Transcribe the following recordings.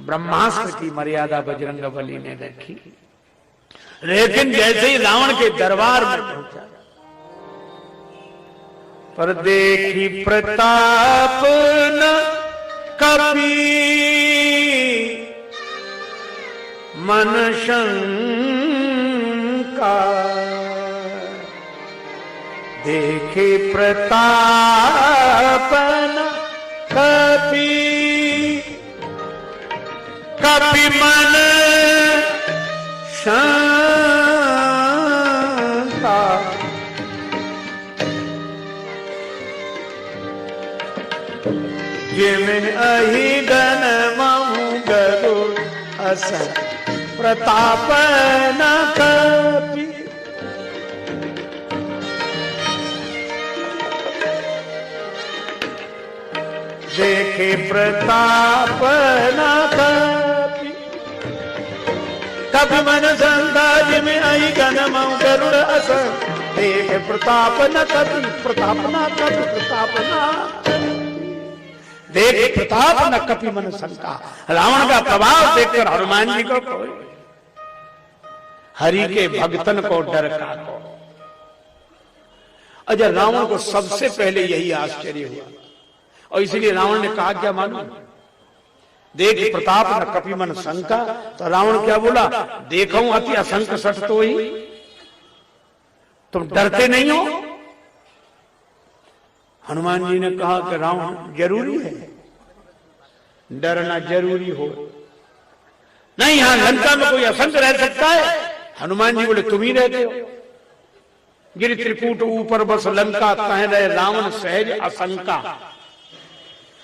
ब्रह्मास्त्र की मर्यादा बजरंगबली ने रखी। लेकिन जैसे ही रावण के दरबार में पहुंचा, पर देखी प्रताप न कपि मन शंका, देखे प्रताप न कपि कपि मन शंका, जिमिन अहि गण महु गरुड़ असन प्रताप न कपि, देखे प्रताप न कपि कपि मन शंका, जिमिन अहि गण महु गरुड़ असन, देखे प्रताप न कपि प्रताप न कपि प्रताप न देख प्रताप न कपि मन शंका। रावण का प्रभाव देखकर हनुमान जी को कोई हरि के भक्तन को डर का को। अजय रावण को सबसे पहले यही आश्चर्य हुआ और इसलिए रावण ने कहा क्या मालूम, देख प्रताप न कपि मन शंका। तो रावण क्या बोला, देखूं अति असंक सठ तो ही, तुम डरते नहीं हो। हनुमान जी ने कहा कि रावण जरूरी है, डरना जरूरी हो नहीं, यहां लंका में कोई असंक रह सकता है। हनुमान जी बोले तुम ही रहते हो। गिरि त्रिकूट ऊपर बस लंका, कह रहे रावण सहज असंका।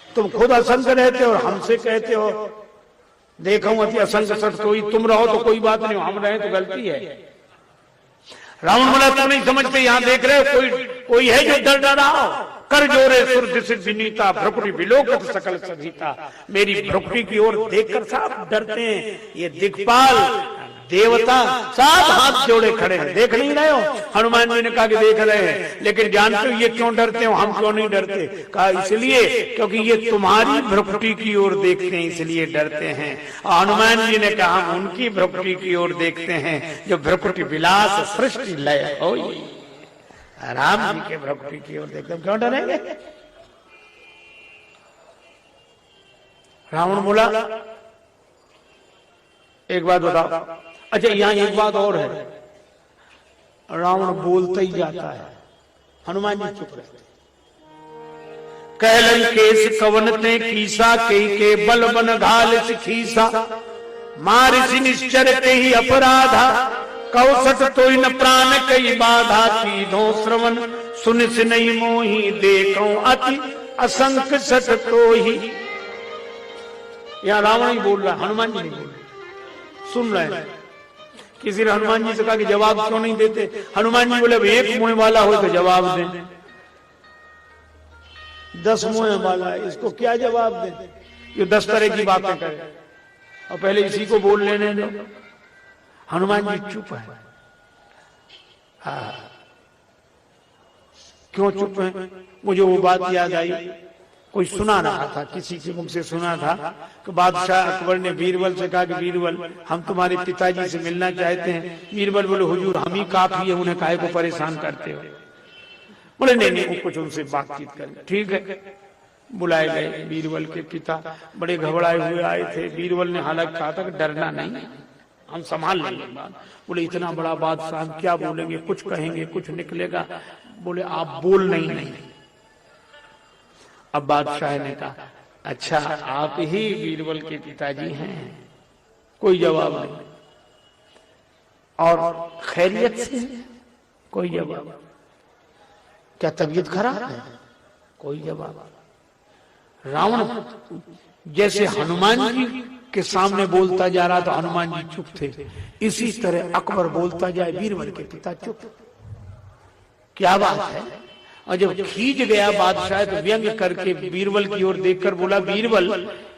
तुम खुद असंक रहते हो और हमसे कहते हो देखो अति असंक सठ तो ही, तुम रहो तो कोई बात नहीं, हम रहे तो गलती है। रावण बोला तुम नहीं समझते, यहां देख रहे हो कोई है जो डर डरा हो। कर जोरे सुर सिद्धि नीता, भ्रुकुटी विलोकत सकल सभीता। मेरी भ्रुकुटी की ओर देखकर सब डरते हैं, ये दिक्पाल देवता सब हाथ जोड़े खड़े हैं। देख नहीं रहे हो? हनुमान जी ने कहा कि देख रहे हैं, लेकिन जानते हो ये क्यों डरते हो, हम क्यों नहीं डरते? कहा इसलिए क्योंकि ये तुम्हारी भ्रुकुटी की ओर देखते हैं इसलिए डरते हैं। और हनुमान जी ने कहा हम उनकी भ्रुकुटी की ओर देखते हैं जो भ्रुकुटी विलास सृष्टि लय हो। राम जी के भ्रुकुटी की ओर देखते हैं, क्यों डरेंगे? रावण बोला एक बात बताओ। अच्छा यहां एक बात और है, रावण बोलता ही जाता है, हनुमान जी चुप रहते। कहलन केस कवन ते कीसा, के बल बन घाल खीसा, मारिसि निश्चर ते ही अपराधा, कौसट तो न प्राण कई बाधा, की धो श्रवण सुन सिनई मोही, देखो अति असंक सट तो ही। यहां रावण ही बोल रहा, हनुमान जी नहीं बोल रहे, सुन रहे हैं। किसी ने हनुमान जी से कहा कि जवाब क्यों नहीं देते? हनुमान जी बोले एक मुंह वाला हो तो जवाब दें, 10 मुंह वाला है, इसको क्या जवाब दें? ये 10 तरह की बातें करे और पहले इसी को बोल लेने दो। हनुमान जी चुप है। क्यों चुप है? मुझे वो बात याद आई, कोई सुना रहा था, किसी के मुख से सुना था कि बादशाह अकबर ने बीरबल से कहा कि बीरबल हम तुम्हारे पिताजी से मिलना चाहते हैं। बीरबल बोले हुजूर हम ही काफी है, उन्हें काहे को परेशान करते हो? बोले नहीं वो कुछ उनसे बातचीत करें। ठीक है, बुलाए गए। बीरबल के पिता बड़े घबराए हुए आए थे। बीरबल ने हालांकि कहा था कि डरना नहीं, हम संभाल लेंगे बात। बोले इतना बड़ा बादशाह हम क्या बोलेंगे, कुछ कहेंगे कुछ निकलेगा। बोले आप बोल नहीं। अब बादशाह ने कहा अच्छा आप ही बीरबल के पिताजी हैं? कोई जवाब नहीं। और खैरियत से? कोई जवाब। क्या तबीयत खराब है? कोई जवाब। रावण जैसे हनुमान जी के सामने बोलता जा रहा तो हनुमान जी चुप थे, इसी तरह अकबर बोलता जाए, बीरबल के पिता चुप। क्या बात है? और जब खींच गया बादशाह तो व्यंग करके बीरबल की ओर देखकर बोला बीरबल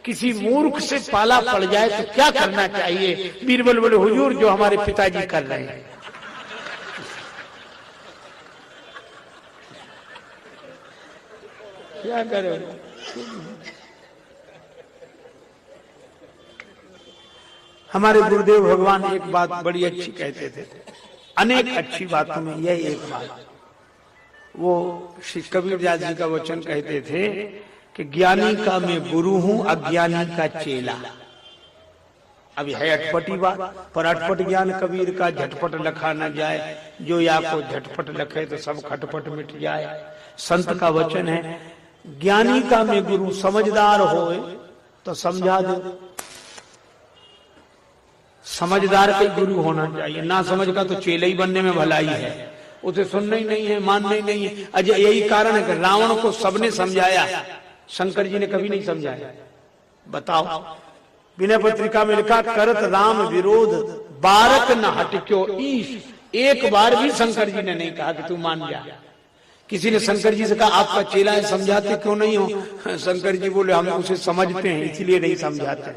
किसी मूर्ख से पाला पड़ जाए तो क्या करना चाहिए? बीरबल बोले हुजूर जो हमारे पिताजी कर रहे हैं। क्या करो? हमारे गुरुदेव भगवान एक बात बड़ी अच्छी कहते थे, अनेक अच्छी बातों में यह एक बात, वो श्री कबीरदास जी का वचन कहते थे कि ज्ञानी का मैं गुरु हूं, अज्ञानी का चेला। अभी है अटपटी बात, पर अटपट ज्ञान कबीर का झटपट लखा न जाए, जो या को झटपट लखे तो सब खटपट मिट जाए। संत का वचन है, ज्ञानी का मैं गुरु, समझदार होए तो समझा दो। समझदार का गुरु होना चाहिए, ना समझ का तो चेला ही बनने में भलाई है, उसे सुनना ही नहीं है, मानना ही नहीं है। अजय यही कारण है कि रावण को सबने समझाया, शंकर जी ने कभी नहीं समझाया। बताओ, विनय पत्रिका में लिखा, करत राम विरोध बारक न हटक्यो ईश। एक बार भी शंकर जी ने नहीं कहा कि तू मान जा। किसी ने शंकर जी से कहा आपका चेला है, समझाते क्यों नहीं हो? शंकर जी बोले हम उसे समझते हैं इसलिए नहीं समझाते।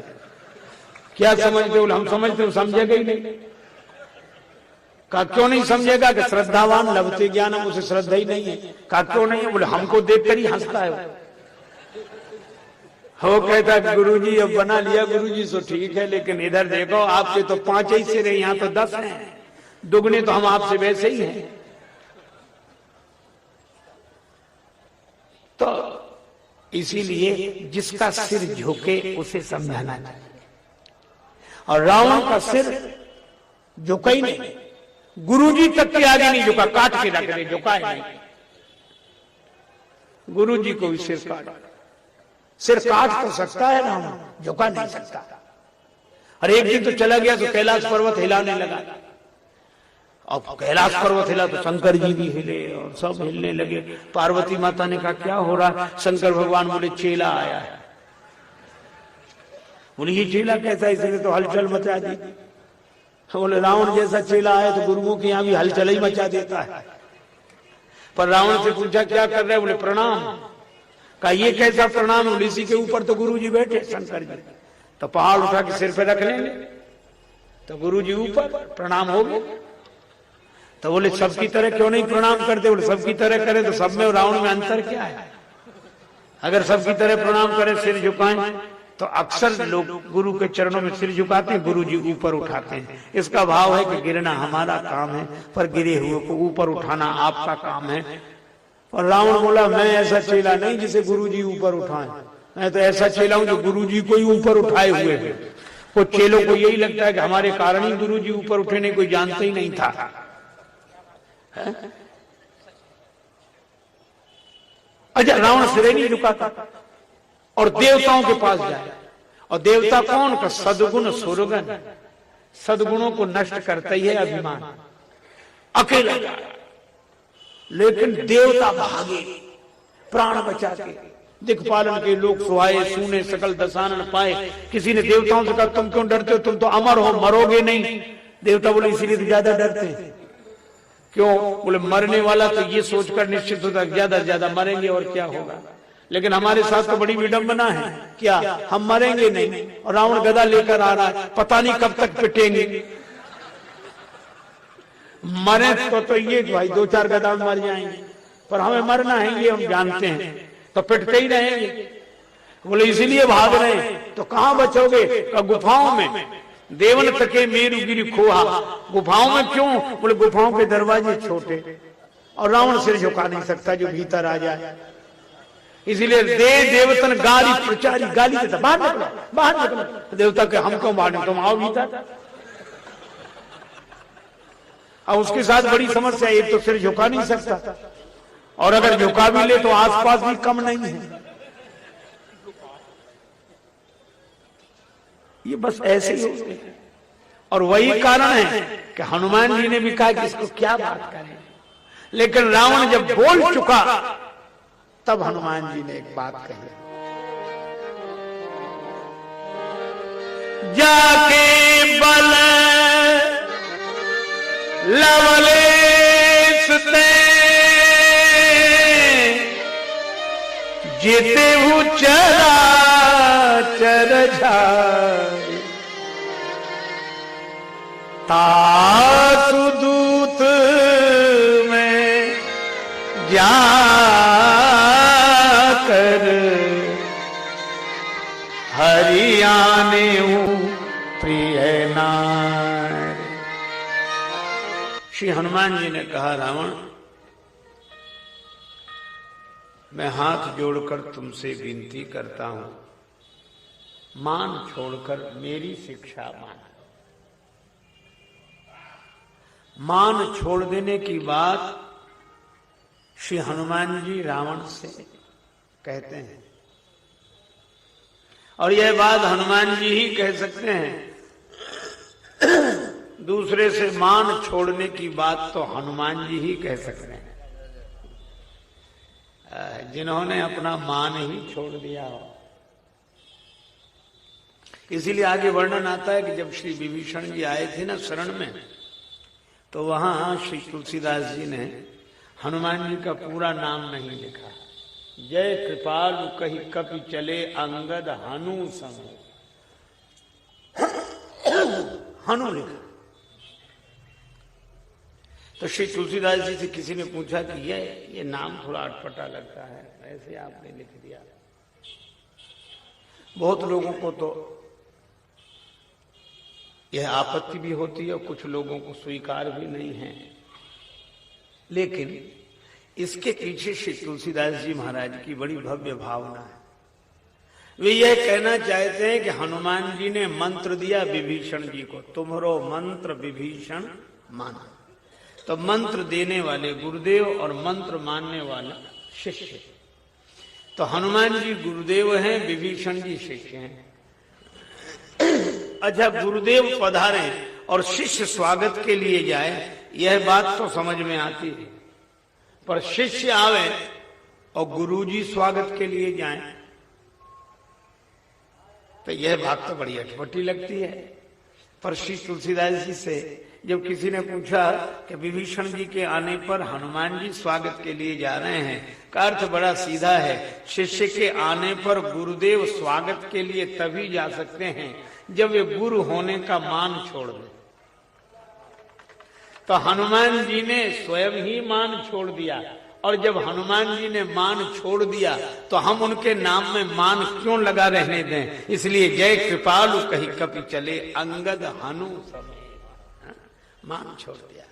क्या समझते? बोले हम समझते, समझेगा ही नहीं। कहा क्यों नहीं समझेगा? कि श्रद्धावान लभते ज्ञान, उसे श्रद्धा ही नहीं है। कहा क्यों नहीं है? बोले हमको देखकर ही हंसता है वो। कहता गुरुजी अब बना लिया गुरुजी तो ठीक है, लेकिन इधर देखो आपके तो 5 ही सिर है, यहाँ तो 10 हैं, दुगने तो हम आपसे वैसे ही हैं। तो इसीलिए जिसका सिर झुके उसे समझाना चाहिए। और रावण का सिर झुका ही नहीं, गुरुजी तक के आगे नहीं झुका, काट के रख दे, झुका ही नहीं। गुरुजी को भी सिर काट तो सकता है रावण, झुका नहीं सकता। और एक दिन तो चला गया तो कैलाश पर्वत हिलाने लगा, और कैलाश पर्वत हिला तो शंकर जी भी हिले और सब हिलने लगे। पार्वती माता ने कहा क्या हो रहा? शंकर भगवान बोले चेला आया है। बोले ये चेला कैसा? इसने तो हलचल मचा दी। बोले रावण जैसा चेला आया तो गुरुओं के यहाँ भी हलचल ही मचा देता है। पर रावण से पूछा क्या कर रहे? बोले प्रणाम। कहा ये कैसा प्रणाम? बोले इसी के ऊपर तो गुरु जी बैठे शंकर जी, तो पहाड़ उठा के सिर पे रख लेंगे। तो गुरु जी ऊपर, प्रणाम हो गए। तो बोले सबकी तरह क्यों नहीं प्रणाम करते? बोले सबकी तरह करे तो सब में रावण में अंतर क्या है? अगर सबकी तरह प्रणाम करें, सिर झुकाएं, तो अक्सर लोग गुरु के चरणों में सिर झुकाते हैं, गुरु जी ऊपर उठाते हैं। इसका भाव है कि गिरना हमारा काम है, पर गिरे हुए को ऊपर उठाना आपका काम है। और रावण बोला मैं ऐसा चेला नहीं जिसे गुरु जी ऊपर उठाएं, मैं तो ऐसा चेला हूं जो गुरु जी को ही ऊपर उठाए हुए है। कुछ चेलों को यही लगता है कि हमारे कारण ही गुरु जी ऊपर उठे, नहीं कोई जानता ही नहीं था। अच्छा, रावण सिर नहीं झुकाता और देवताओं के पास जाए। और देवता कौन? का सदगुण सुरगन, सदगुणों को नष्ट करता ही है अभिमान, अकेला। लेकिन देवता भागे प्राण बचा के, दिक्पालन के लोग सुहाए सुने सकल दशानन पाए। किसी ने देवताओं से कहा तुम क्यों डरते हो? तुम तो अमर हो, मरोगे नहीं। देवता बोले इसीलिए तो ज्यादा डरते हैं। क्यों? बोले मरने वाला तो ये सोचकर निश्चित होता है ज्यादा से ज्यादा मरेंगे और क्या होगा। लेकिन हमारे साथ तो बड़ी विडंबना है, क्या हम मरेंगे नहीं और रावण गदा लेकर आ रहा है, पता नहीं कब तक पिटेंगे। मरे तो ये भाई 2-4 गदा मर जाएंगे, पर हमें मरना है ये हम जानते हैं, तो पिटते ही रहेंगे। बोले इसीलिए भाग रहे हैं। तो कहां बचोगे? गुफाओं में। देवन तके मेरु गिरि खोहा। गुफाओं में क्यों? बोले गुफाओं के दरवाजे छोटे और रावण सिर झुका नहीं सकता जो भीतर आ जाए। इसीलिए देवतन गाली प्रचारी, गाली देता बाहर निकलो, बाहर निकलो। देवता के हम क्यों बाहर, तुम आओ भीतर। अब उसके साथ बड़ी समस्या, एक तो सिर झुका नहीं सकता, और अगर झुका भी ले तो आसपास भी कम नहीं है। ये बस ऐसे ही होते हैं। और वही कारण है कि हनुमान जी ने भी कहा कि इसको क्या बात करें, लेकिन रावण जब बोल चुका तब हनुमान जी ने एक बात कही, जाके बल लवलेश ते जेते हूँ चराचर झारे, तासु दूत में जाकर हरियाने हूँ प्रिय श्री हनुमान जी ने कहा, रावण, मैं हाथ जोड़कर तुमसे विनती करता हूं, मान छोड़कर मेरी शिक्षा मान। मान छोड़ देने की बात श्री हनुमान जी रावण से कहते हैं, और यह बात हनुमान जी ही कह सकते हैं। दूसरे से मान छोड़ने की बात तो हनुमान जी ही कह सकते हैं, जिन्होंने अपना मान ही छोड़ दिया हो। इसीलिए आगे वर्णन आता है कि जब श्री विभीषण जी आए थे ना शरण में, तो वहां श्री तुलसीदास जी ने हनुमान जी का पूरा नाम नहीं लिखा। जय कृपालु कहि कपि चले अंगद हनु सम, हनु लिखा। तो श्री तुलसीदास जी से किसी ने पूछा कि ये नाम थोड़ा अटपटा लगता है, ऐसे आपने लिख दिया। बहुत लोगों को तो यह आपत्ति भी होती है और कुछ लोगों को स्वीकार भी नहीं है, लेकिन इसके पीछे श्री तुलसीदास जी महाराज की बड़ी भव्य भावना है। वे यह कहना चाहते हैं कि हनुमान जी ने मंत्र दिया विभीषण जी को, तुम्हारो मंत्र विभीषण माना। तो मंत्र देने वाले गुरुदेव और मंत्र मानने वाला शिष्य। तो हनुमान जी गुरुदेव हैं, विभीषण जी शिष्य हैं। अच्छा, गुरुदेव पधारे और शिष्य स्वागत के लिए जाए, यह बात तो समझ में आती है, पर शिष्य आवे और गुरुजी स्वागत के लिए जाएं, तो यह बात तो बड़ी अटपटी लगती है। पर श्री तुलसीदास जी से जब किसी ने पूछा कि विभीषण जी के आने पर हनुमान जी स्वागत के लिए जा रहे हैं, का अर्थ बड़ा सीधा है। शिष्य के आने पर गुरुदेव स्वागत के लिए तभी जा सकते हैं जब वे गुरु होने का मान छोड़ दें। तो हनुमान जी ने स्वयं ही मान छोड़ दिया, और जब हनुमान जी ने मान छोड़ दिया तो हम उनके नाम में मान क्यों लगा रहने दें। इसलिए जय कृपालु कहि कपि चले अंगद हनु सम, मान छोड़ दिया।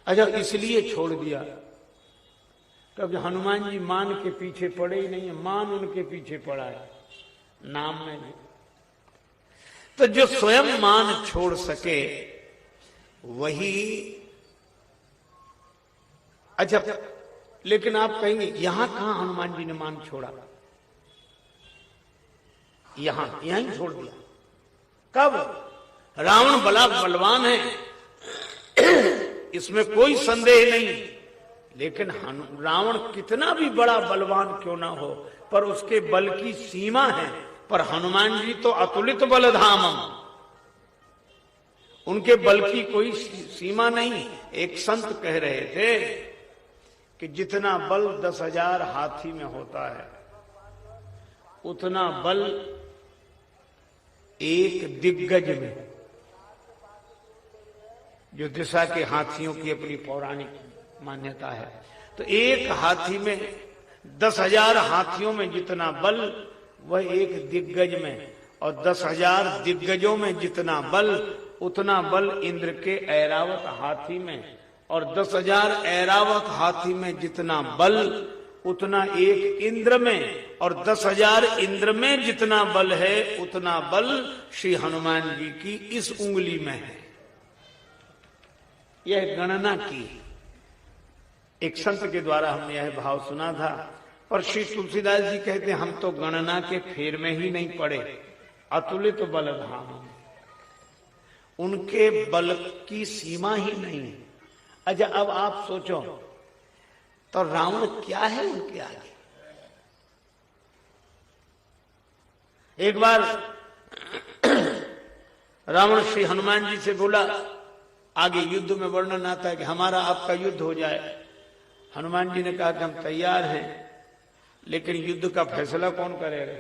अच्छा, इसलिए छोड़ दिया कभी हनुमान जी मान के पीछे पड़े ही नहीं है, मान उनके पीछे पड़ा है, नाम में नहीं। तो जो स्वयं मान छोड़ सके वही। अच्छा, लेकिन आप कहेंगे यहां कहां हनुमान जी ने मान छोड़ा? यहां ही छोड़ दिया। कब? रावण बड़ा बलवान है, इसमें कोई संदेह नहीं, लेकिन रावण कितना भी बड़ा बलवान क्यों ना हो, पर उसके बल की सीमा है। पर हनुमान जी तो अतुलित बलधामम, उनके बल की कोई सीमा नहीं। एक संत कह रहे थे कि जितना बल 10,000 हाथी में होता है, उतना बल एक दिग्गज में, जो दिशा के हाथियों की अपनी पौराणिक मान्यता है। तो एक हाथी में 10,000 हाथियों में जितना बल, वह एक दिग्गज में, और 10,000 दिग्गजों में जितना बल, उतना बल इंद्र के ऐरावत हाथी में, और 10,000 ऐरावत हाथी में जितना बल, उतना एक इंद्र में, और 10,000 इंद्र में जितना बल है, उतना बल श्री हनुमान जी की इस उंगली में है। यह गणना की एक संत के द्वारा हमने यह भाव सुना था। पर श्री तुलसीदास जी कहते हम तो गणना के फेर में ही नहीं पड़े, अतुलित बलधाम, उनके बल की सीमा ही नहीं है। अच्छा, अब आप सोचो तो रावण क्या है उनके आगे? एक बार रावण श्री हनुमान जी से बोला, आगे युद्ध में वर्णन आता है कि हमारा आपका युद्ध हो जाए। हनुमान जी ने कहा कि हम तैयार हैं, लेकिन युद्ध का फैसला कौन करेगा?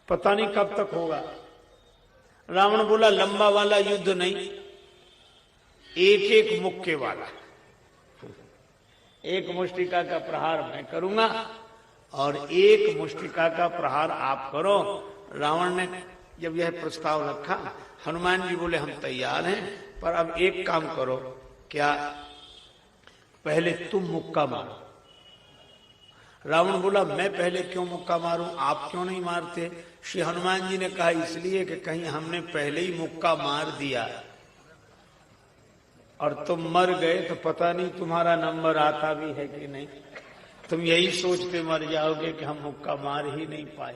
पता नहीं कब तक होगा। रावण बोला, लंबा वाला युद्ध नहीं, एक एक मुक्के वाला, एक मुष्टिका का प्रहार मैं करूंगा और एक मुष्टिका का प्रहार आप करो। रावण ने जब यह प्रस्ताव रखा, हनुमान जी बोले हम तैयार हैं, पर अब एक काम करो, क्या पहले तुम मुक्का मारो। रावण बोला मैं पहले क्यों मुक्का मारूं, आप क्यों नहीं मारते। श्री हनुमान जी ने कहा इसलिए कि कहीं हमने पहले ही मुक्का मार दिया और तुम मर गए तो पता नहीं तुम्हारा नंबर आता भी है कि नहीं, तुम यही सोचते मर जाओगे कि हम मुक्का मार ही नहीं पाए,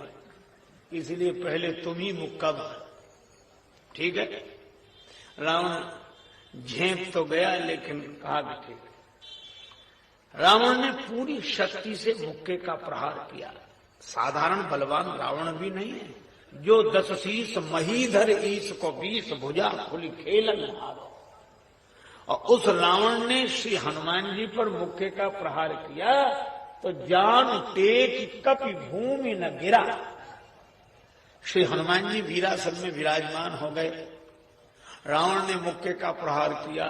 इसलिए पहले तुम ही मुक्का मार। ठीक है, रावण झेप तो गया लेकिन कहा कि ठीक। रावण ने पूरी शक्ति से मुक्के का प्रहार किया। साधारण बलवान रावण भी नहीं है, जो 10 शीस महीधर ईश को 20 भुजा खुली खेलन हारो। और उस रावण ने श्री हनुमान जी पर मुक्के का प्रहार किया तो जान टेक कपि भूमि न गिरा। श्री हनुमान जी वीरासन में विराजमान हो गए। रावण ने मुक्के का प्रहार किया,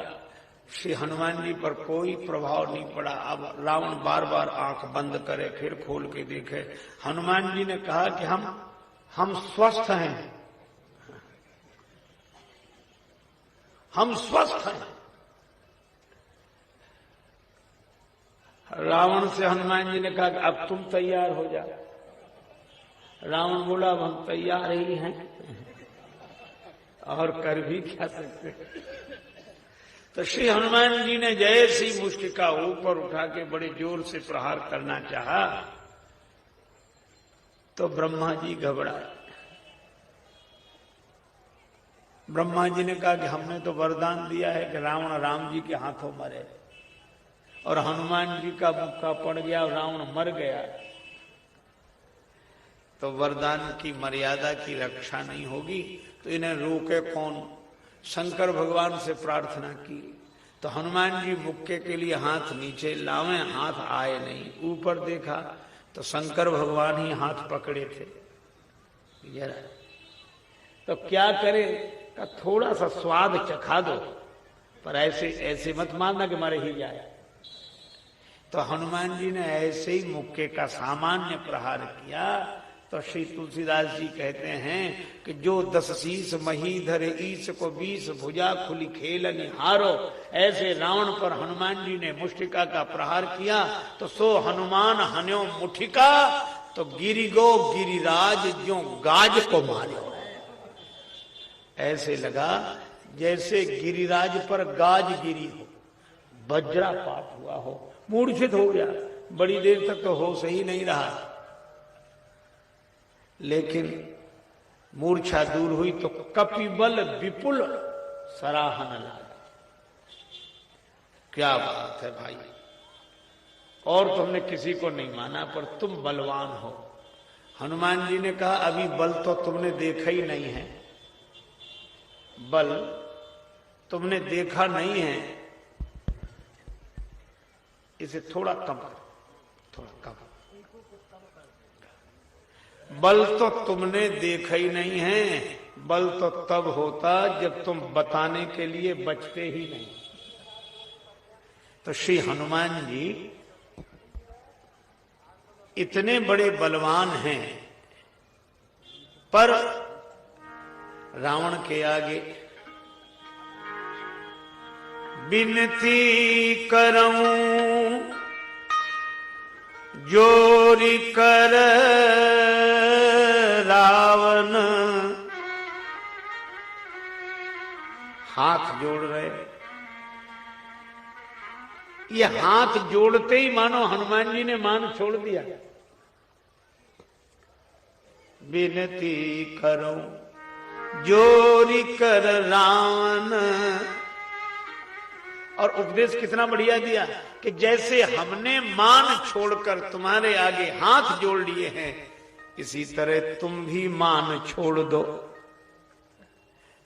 श्री हनुमान जी पर कोई प्रभाव नहीं पड़ा। अब रावण बार बार आंख बंद करे फिर खोल के देखे। हनुमान जी ने कहा कि हम स्वस्थ हैं, हम स्वस्थ हैं। रावण से हनुमान जी ने कहा कि अब तुम तैयार हो जाओ। रावण बोला अब हम तैयार ही हैं और कर भी क्या सकते। तो श्री हनुमान जी ने जैसी मुष्टिका ऊपर उठा के बड़े जोर से प्रहार करना चाहा तो ब्रह्मा जी घबराए। ब्रह्मा जी ने कहा कि हमने तो वरदान दिया है कि रावण राम जी के हाथों मरे, और हनुमान जी का मुक्का पड़ गया और रावण मर गया, तो वरदान की मर्यादा की रक्षा नहीं होगी, तो इन्हें रोके कौन। शंकर भगवान से प्रार्थना की तो हनुमान जी मुक्के के लिए हाथ नीचे लावे, हाथ आए नहीं। ऊपर देखा तो शंकर भगवान ही हाथ पकड़े थे। तो क्या करे, का थोड़ा सा स्वाद चखा दो, पर ऐसे ऐसे मत मारना कि मर ही जाए। तो हनुमान जी ने ऐसे ही मुक्के का सामान्य प्रहार किया तो श्री तुलसीदास जी कहते हैं कि जो 10 शीस महीधर ईश को 20 भुजा खुली खेलन हारो। ऐसे रावण पर हनुमान जी ने मुष्टिका का प्रहार किया तो सो हनुमान हन्यो मुठिका, तो गिरिगो गिरिराज जो गाज को मारो। ऐसे लगा जैसे गिरिराज पर गाज गिरी हो, वज्रापात हुआ हो, मूर्छित हो गया। बड़ी देर तक तो होश ही नहीं रहा, लेकिन मूर्छा दूर हुई तो कपिबल विपुल सराहन लगा। क्या बात है भाई, और तुमने किसी को नहीं माना पर तुम बलवान हो। हनुमान जी ने कहा अभी बल तो तुमने देखा ही नहीं है, बल तुमने देखा नहीं है, इसे थोड़ा कम करो, थोड़ा कम। बल तो तुमने देखा ही नहीं है, बल तो तब होता जब तुम बताने के लिए बचते ही नहीं। तो श्री हनुमान जी इतने बड़े बलवान हैं, पर रावण के आगे विनती करऊं जोरी कर रावण। हाथ जोड़ रहे, ये हाथ जोड़ते ही मानो हनुमान जी ने मान छोड़ दिया। विनती करो जोरी कर रावण। और उपदेश कितना बढ़िया दिया कि जैसे हमने मान छोड़कर तुम्हारे आगे हाथ जोड़ लिए हैं, इसी तरह तुम भी मान छोड़ दो।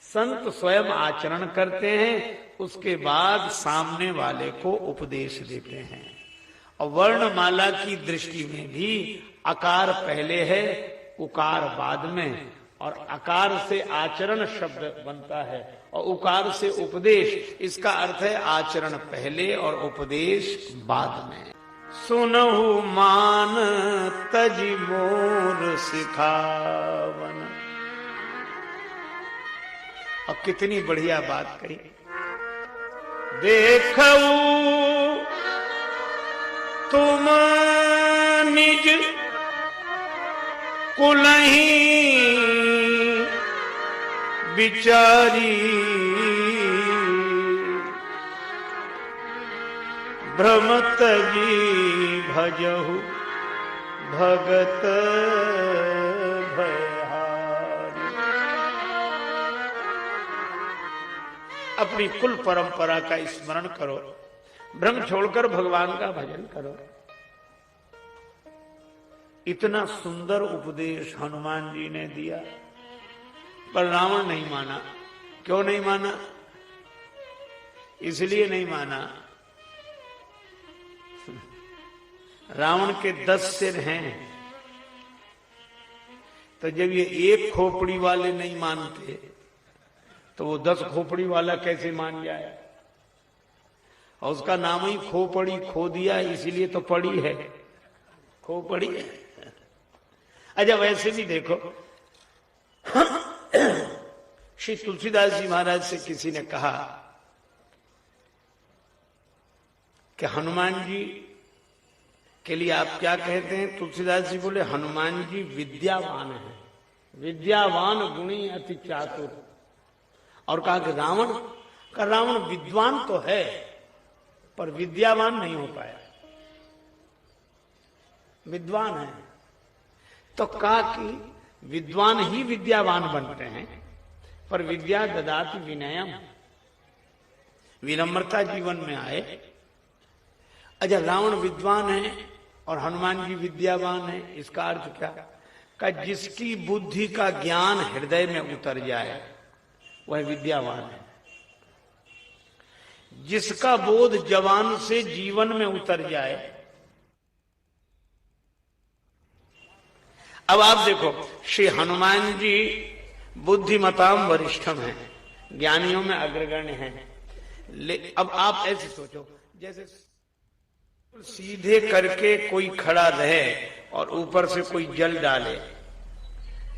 संत स्वयं आचरण करते हैं, उसके बाद सामने वाले को उपदेश देते हैं। और वर्णमाला की दृष्टि में भी अकार पहले है, उकार बाद में, और अकार से आचरण शब्द बनता है और उकार से उपदेश। इसका अर्थ है आचरण पहले और उपदेश बाद में। सुनहु मान तजी मोर सिखावन। और कितनी बढ़िया बात कही, देखऊ तुम निज कुलही बिचारी, भ्रमत जी भजहु भगत भयहारी। अपनी कुल परंपरा का स्मरण करो, भ्रम छोड़कर भगवान का भजन करो। इतना सुंदर उपदेश हनुमान जी ने दिया, पर रावण नहीं माना। क्यों नहीं माना? इसलिए नहीं माना, रावण के 10 सिर हैं, तो जब ये एक खोपड़ी वाले नहीं मानते तो वो 10 खोपड़ी वाला कैसे मान जाए? और उसका नाम ही खोपड़ी, खो दिया इसीलिए तो पड़ी है, खोपड़ी है। अच्छा वैसे भी देखो, श्री तुलसीदास जी महाराज से किसी ने कहा कि हनुमान जी के लिए आप क्या कहते हैं? तुलसीदास जी बोले हनुमान जी विद्यावान है, विद्यावान गुणी अति चातुर। और कहा कि रावण विद्वान तो है पर विद्यावान नहीं हो पाया, विद्वान है। तो कहा कि विद्वान ही विद्यावान बनते हैं, पर विद्या ददाति विनयम, विनम्रता जीवन में आए। अच्छा रावण विद्वान है और हनुमान जी विद्यावान है, इसका अर्थ क्या? का जिसकी बुद्धि का ज्ञान हृदय में उतर जाए वह विद्यावान है, जिसका बोध जवान से जीवन में उतर जाए। अब आप देखो, श्री हनुमान जी बुद्धिमताम वरिष्ठम है, ज्ञानियों में अग्रगण्य हैं। अब आप ऐसे सोचो, जैसे सीधे करके कोई खड़ा रहे और ऊपर से कोई जल डाले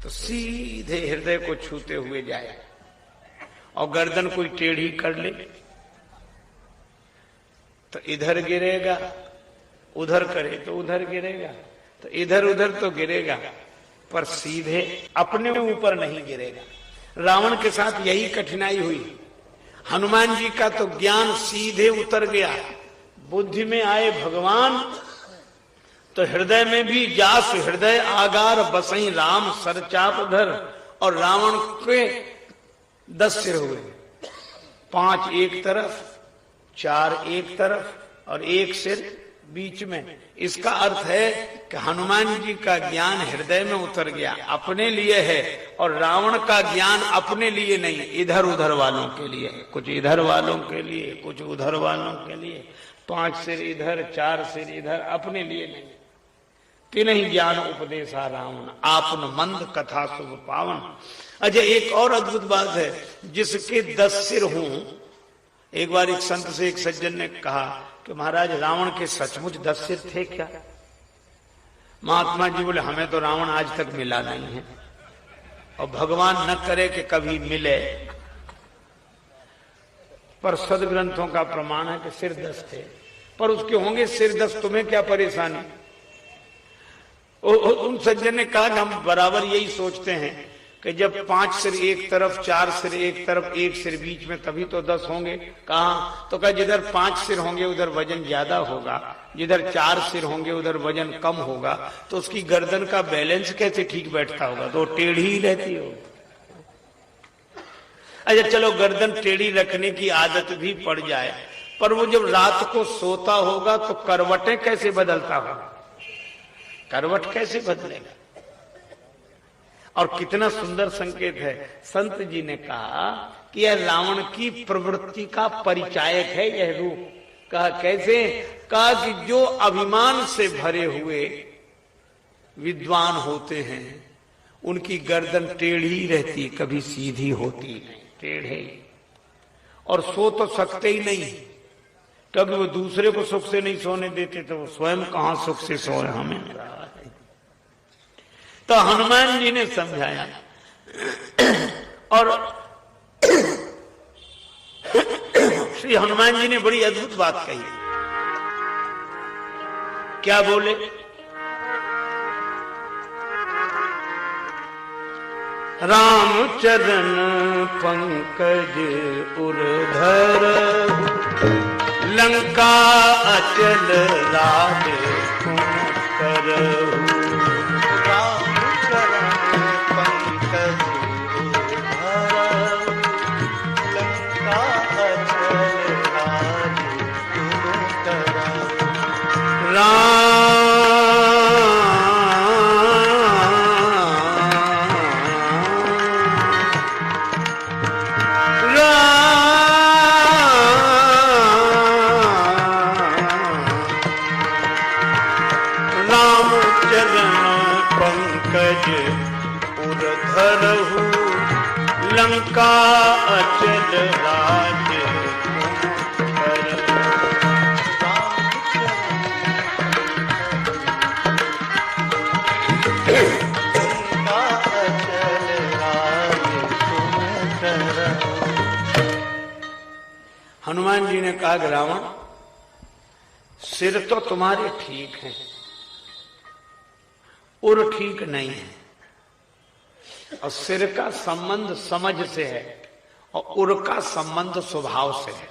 तो सीधे हृदय को छूते हुए जाए, और गर्दन कोई टेढ़ी कर ले तो इधर गिरेगा, उधर करे तो उधर गिरेगा, तो इधर उधर तो गिरेगा पर सीधे अपने ऊपर नहीं गिरेगा। रावण के साथ यही कठिनाई हुई। हनुमान जी का तो ज्ञान सीधे उतर गया, बुद्धि में आए भगवान तो हृदय में भी जास हृदय आगार बसई राम सरचाप धर। और रावण के 10 सिर हुए, 5 एक तरफ, 4 एक तरफ और 1 सिर बीच में। इसका अर्थ है कि हनुमान जी का ज्ञान हृदय में उतर गया, अपने लिए है, और रावण का ज्ञान अपने लिए नहीं, इधर उधर वालों के लिए, कुछ इधर वालों के लिए, कुछ उधर वालों के लिए। 5 सिर इधर, 4 सिर इधर, अपने लिए नहीं। तीन ही ज्ञान उपदेशा रावण, आपन मंद कथा शुभ पावन। अच्छा एक और अद्भुत बात है, जिसके 10 सिर हों। एक बार एक संत से एक सज्जन ने कहा कि महाराज रावण के सचमुच 10 सिर थे क्या? महात्मा जी बोले हमें तो रावण आज तक मिला नहीं है, और भगवान न करे कि कभी मिले, पर सदग्रंथों का प्रमाण है कि सिर 10 थे। पर उसके होंगे सिर 10, तुम्हें क्या परेशानी? उन सज्जन ने कहा कि हम बराबर यही सोचते हैं कि जब 5 सिर एक तरफ, 4 सिर एक तरफ, 1 सिर बीच में, तभी तो 10 होंगे। कहा? तो कहा जिधर 5 सिर होंगे उधर वजन ज्यादा होगा, जिधर 4 सिर होंगे उधर वजन कम होगा, तो उसकी गर्दन का बैलेंस कैसे ठीक बैठता होगा? तो टेढ़ी ही रहती होगी। अच्छा चलो गर्दन टेढ़ी रखने की आदत भी पड़ जाए, पर वो जब रात को सोता होगा तो करवटें कैसे बदलता होगा? करवट कैसे बदलेगा? और कितना सुंदर संकेत है। संत जी ने कहा कि यह रावण की प्रवृत्ति का परिचायक है यह रूप। कहा कैसे? कहा कि जो अभिमान से भरे हुए विद्वान होते हैं उनकी गर्दन टेढ़ी रहती, कभी सीधी होती नहीं, टेढ़े। और सो तो सकते ही नहीं, क्योंकि वो दूसरे को सुख से नहीं सोने देते, तो वो स्वयं कहां सुख से सोए? हमें तो हनुमान जी ने समझाया और श्री हनुमान जी ने बड़ी अद्भुत बात कही। क्या बोले? राम चरण पंकज उर्धर लंका अचल राज तुम करहु। राम चरण पंकज उर्धर लंका अचल राज तुम करहु। लंका अचल राज हनुमान जी ने कहा कि रावण, सिर तो तुम्हारे ठीक हैं, उर ठीक नहीं है। और सिर का संबंध समझ से है और उर का संबंध स्वभाव से है।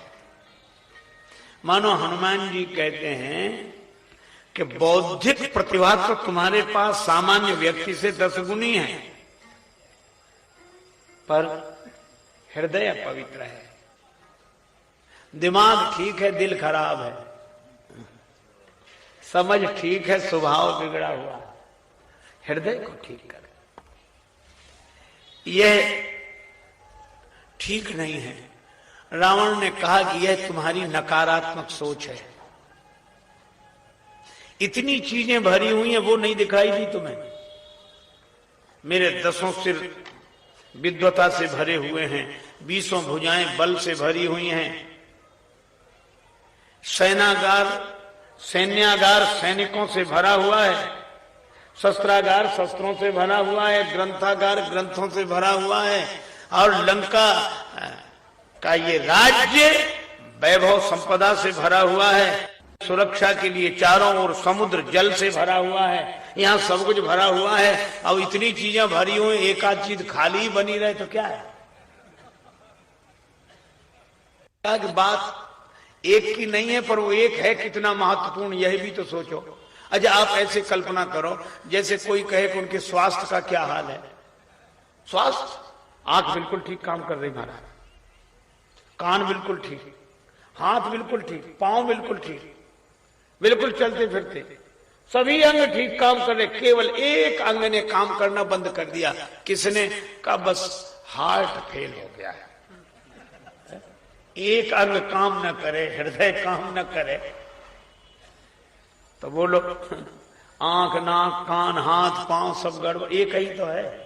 मानो हनुमान जी कहते हैं कि बौद्धिक प्रतिभा तो तुम्हारे पास सामान्य व्यक्ति से 10 गुनी है, पर हृदय पवित्र है, दिमाग ठीक है, दिल खराब है, समझ ठीक है, स्वभाव बिगड़ा हुआ है। हृदय को ठीक कर, यह ठीक नहीं है। रावण ने कहा कि यह तुम्हारी नकारात्मक सोच है। इतनी चीजें भरी हुई हैं, वो नहीं दिखाई दी तुम्हें? मेरे 10 सिर विद्वता से भरे हुए हैं, 20 भुजाएं बल से भरी हुई हैं, सैन्यागार सैनिकों से भरा हुआ है, शस्त्रागार शस्त्रों से भरा हुआ है, ग्रंथागार ग्रंथों से भरा हुआ है, और लंका का ये राज्य वैभव संपदा से भरा हुआ है। सुरक्षा के लिए चारों ओर समुद्र जल से भरा हुआ है, यहाँ सब कुछ भरा हुआ है। अब इतनी चीजें भरी हुई, एक आध चीज खाली बनी रहे तो क्या है? क्या कि बात एक की नहीं है, पर वो एक है कितना महत्वपूर्ण, यही भी तो सोचो। अच्छा, आप ऐसे कल्पना करो जैसे कोई कहे कि उनके स्वास्थ्य का क्या हाल है। स्वास्थ्य, आंख बिल्कुल ठीक काम कर रही महाराज, कान बिल्कुल ठीक, हाथ बिल्कुल ठीक, पांव बिल्कुल ठीक, बिल्कुल चलते फिरते, सभी अंग ठीक काम कर रहे, केवल एक अंग ने काम करना बंद कर दिया। किसने? का बस हार्ट फेल हो गया है। एक अंग काम न करे, हृदय काम न करे, तो बोलो आंख नाक कान हाथ पांव सब गड़बड़, एक ही तो है।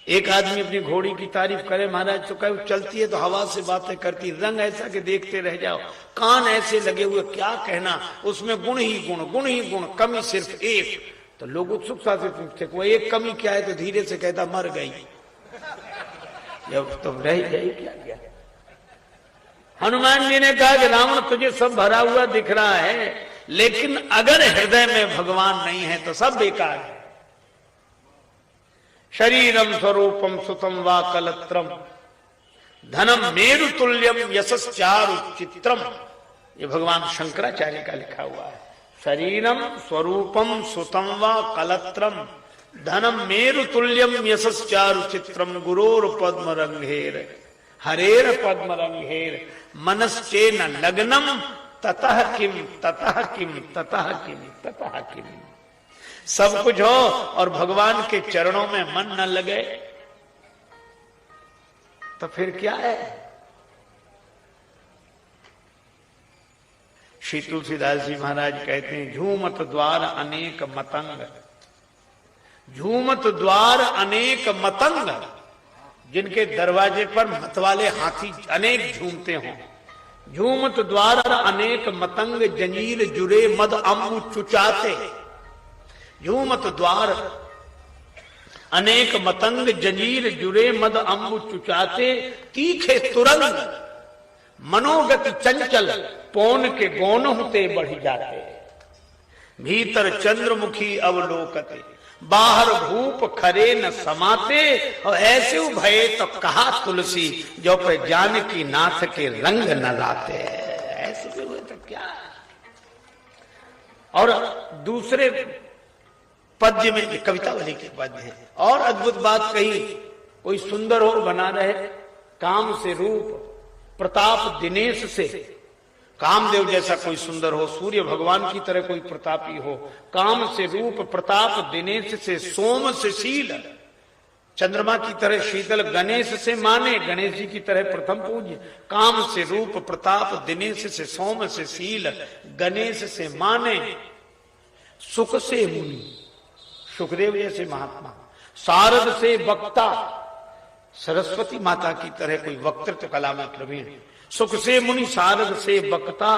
एक आदमी अपनी घोड़ी की तारीफ करे महाराज, तो कहे चलती है तो हवा से बातें करती, रंग ऐसा कि देखते रह जाओ, कान ऐसे लगे हुए, क्या कहना, उसमें गुण ही गुण, गुण ही गुण, कमी सिर्फ एक। तो लोग उत्सुकता से पूछते वो एक कमी क्या है, तो धीरे से कहता मर गई। जब तुम रह गई क्या किया? हनुमान जी ने कहा कि रावण तुझे सब भरा हुआ दिख रहा है, लेकिन अगर हृदय में भगवान नहीं है तो सब बेकार है। शरीरम स्वरूपम सुतम वा कलत्रम धनम मेरु तुल्यम यशश्चारु चित्रम, ये भगवान शंकराचार्य का लिखा हुआ है। शरीरम स्वरूपम सुतम वा कलत्रम धनम मेरु तुल्यम यशश्चारु चित्रम गुरोर पद्म रंगेर हरेर पद्म रंगेर मनश्चेन लग्नम ततः किम ततः किम ततः किम ततः किम। सब कुछ हो और भगवान के चरणों में मन न लगे तो फिर क्या है? श्री तुलसीदास जी महाराज कहते हैं, झूमत द्वार अनेक मतंग, झूमत द्वार अनेक मतंग, जिनके दरवाजे पर मतवाले हाथी अनेक झूमते हों। झूमत द्वार अनेक मतंग जंजीर जुरे मद अम्बु चुचाते, झूमत द्वार अनेक मतंग जंजीर जुरे मद अम्बु चुचाते तीखे तुरंग मनोगति चंचल पौन के गौन होते बढ़ जाते भीतर चंद्रमुखी अवलोकते बाहर भूप खरे न समाते और ऐसे भये तो कहा तुलसी जो पे जानकी नाथ के रंग न लाते ऐसे भी हुए तो क्या। और दूसरे पद्य में कविता वाली के पद्य है और अद्भुत बात कही कोई सुंदर और बना रहे काम से रूप प्रताप दिनेश से कामदेव जैसा कोई सुंदर हो सूर्य भगवान की तरह कोई प्रतापी हो काम से रूप प्रताप दिनेश से सोम से शील चंद्रमा की तरह शीतल गणेश से माने गणेश जी की तरह प्रथम पूज्य काम से रूप प्रताप दिनेश से सोम से शील गणेश से माने सुख से मुनि सुखदेव जैसे महात्मा शारद से वक्ता सरस्वती माता की तरह कोई वक्तृत्व कला में प्रवीण सुख से मुनि शारद से वक्ता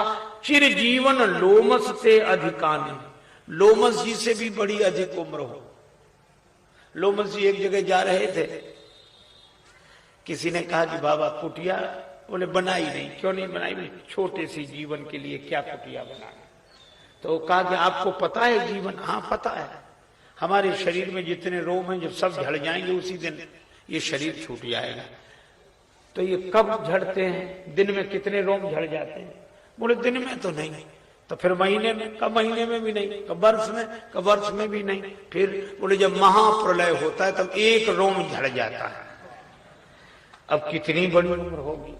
चिर जीवन लोमस से अधिकाने लोमस जी से भी बड़ी अधिक उम्र हो। लोमस जी एक जगह जा रहे थे किसी ने कहा कि बाबा कुटिया बोले बनाई नहीं क्यों नहीं बनाई छोटे सी जीवन के लिए क्या कुटिया बनाना तो कहा कि आपको पता है जीवन हाँ पता है हमारे शरीर में जितने रोम हैं जब सब झड़ जाएंगे उसी दिन ये शरीर छूट जाएगा। तो ये कब झड़ते हैं दिन में कितने रोम झड़ जाते हैं बोले दिन में तो नहीं तो फिर महीने में कब महीने में भी नहीं कब वर्ष में भी नहीं फिर बोले जब महाप्रलय होता है तब एक रोम झड़ जाता है। अब कितनी बड़ी उम्र होगी।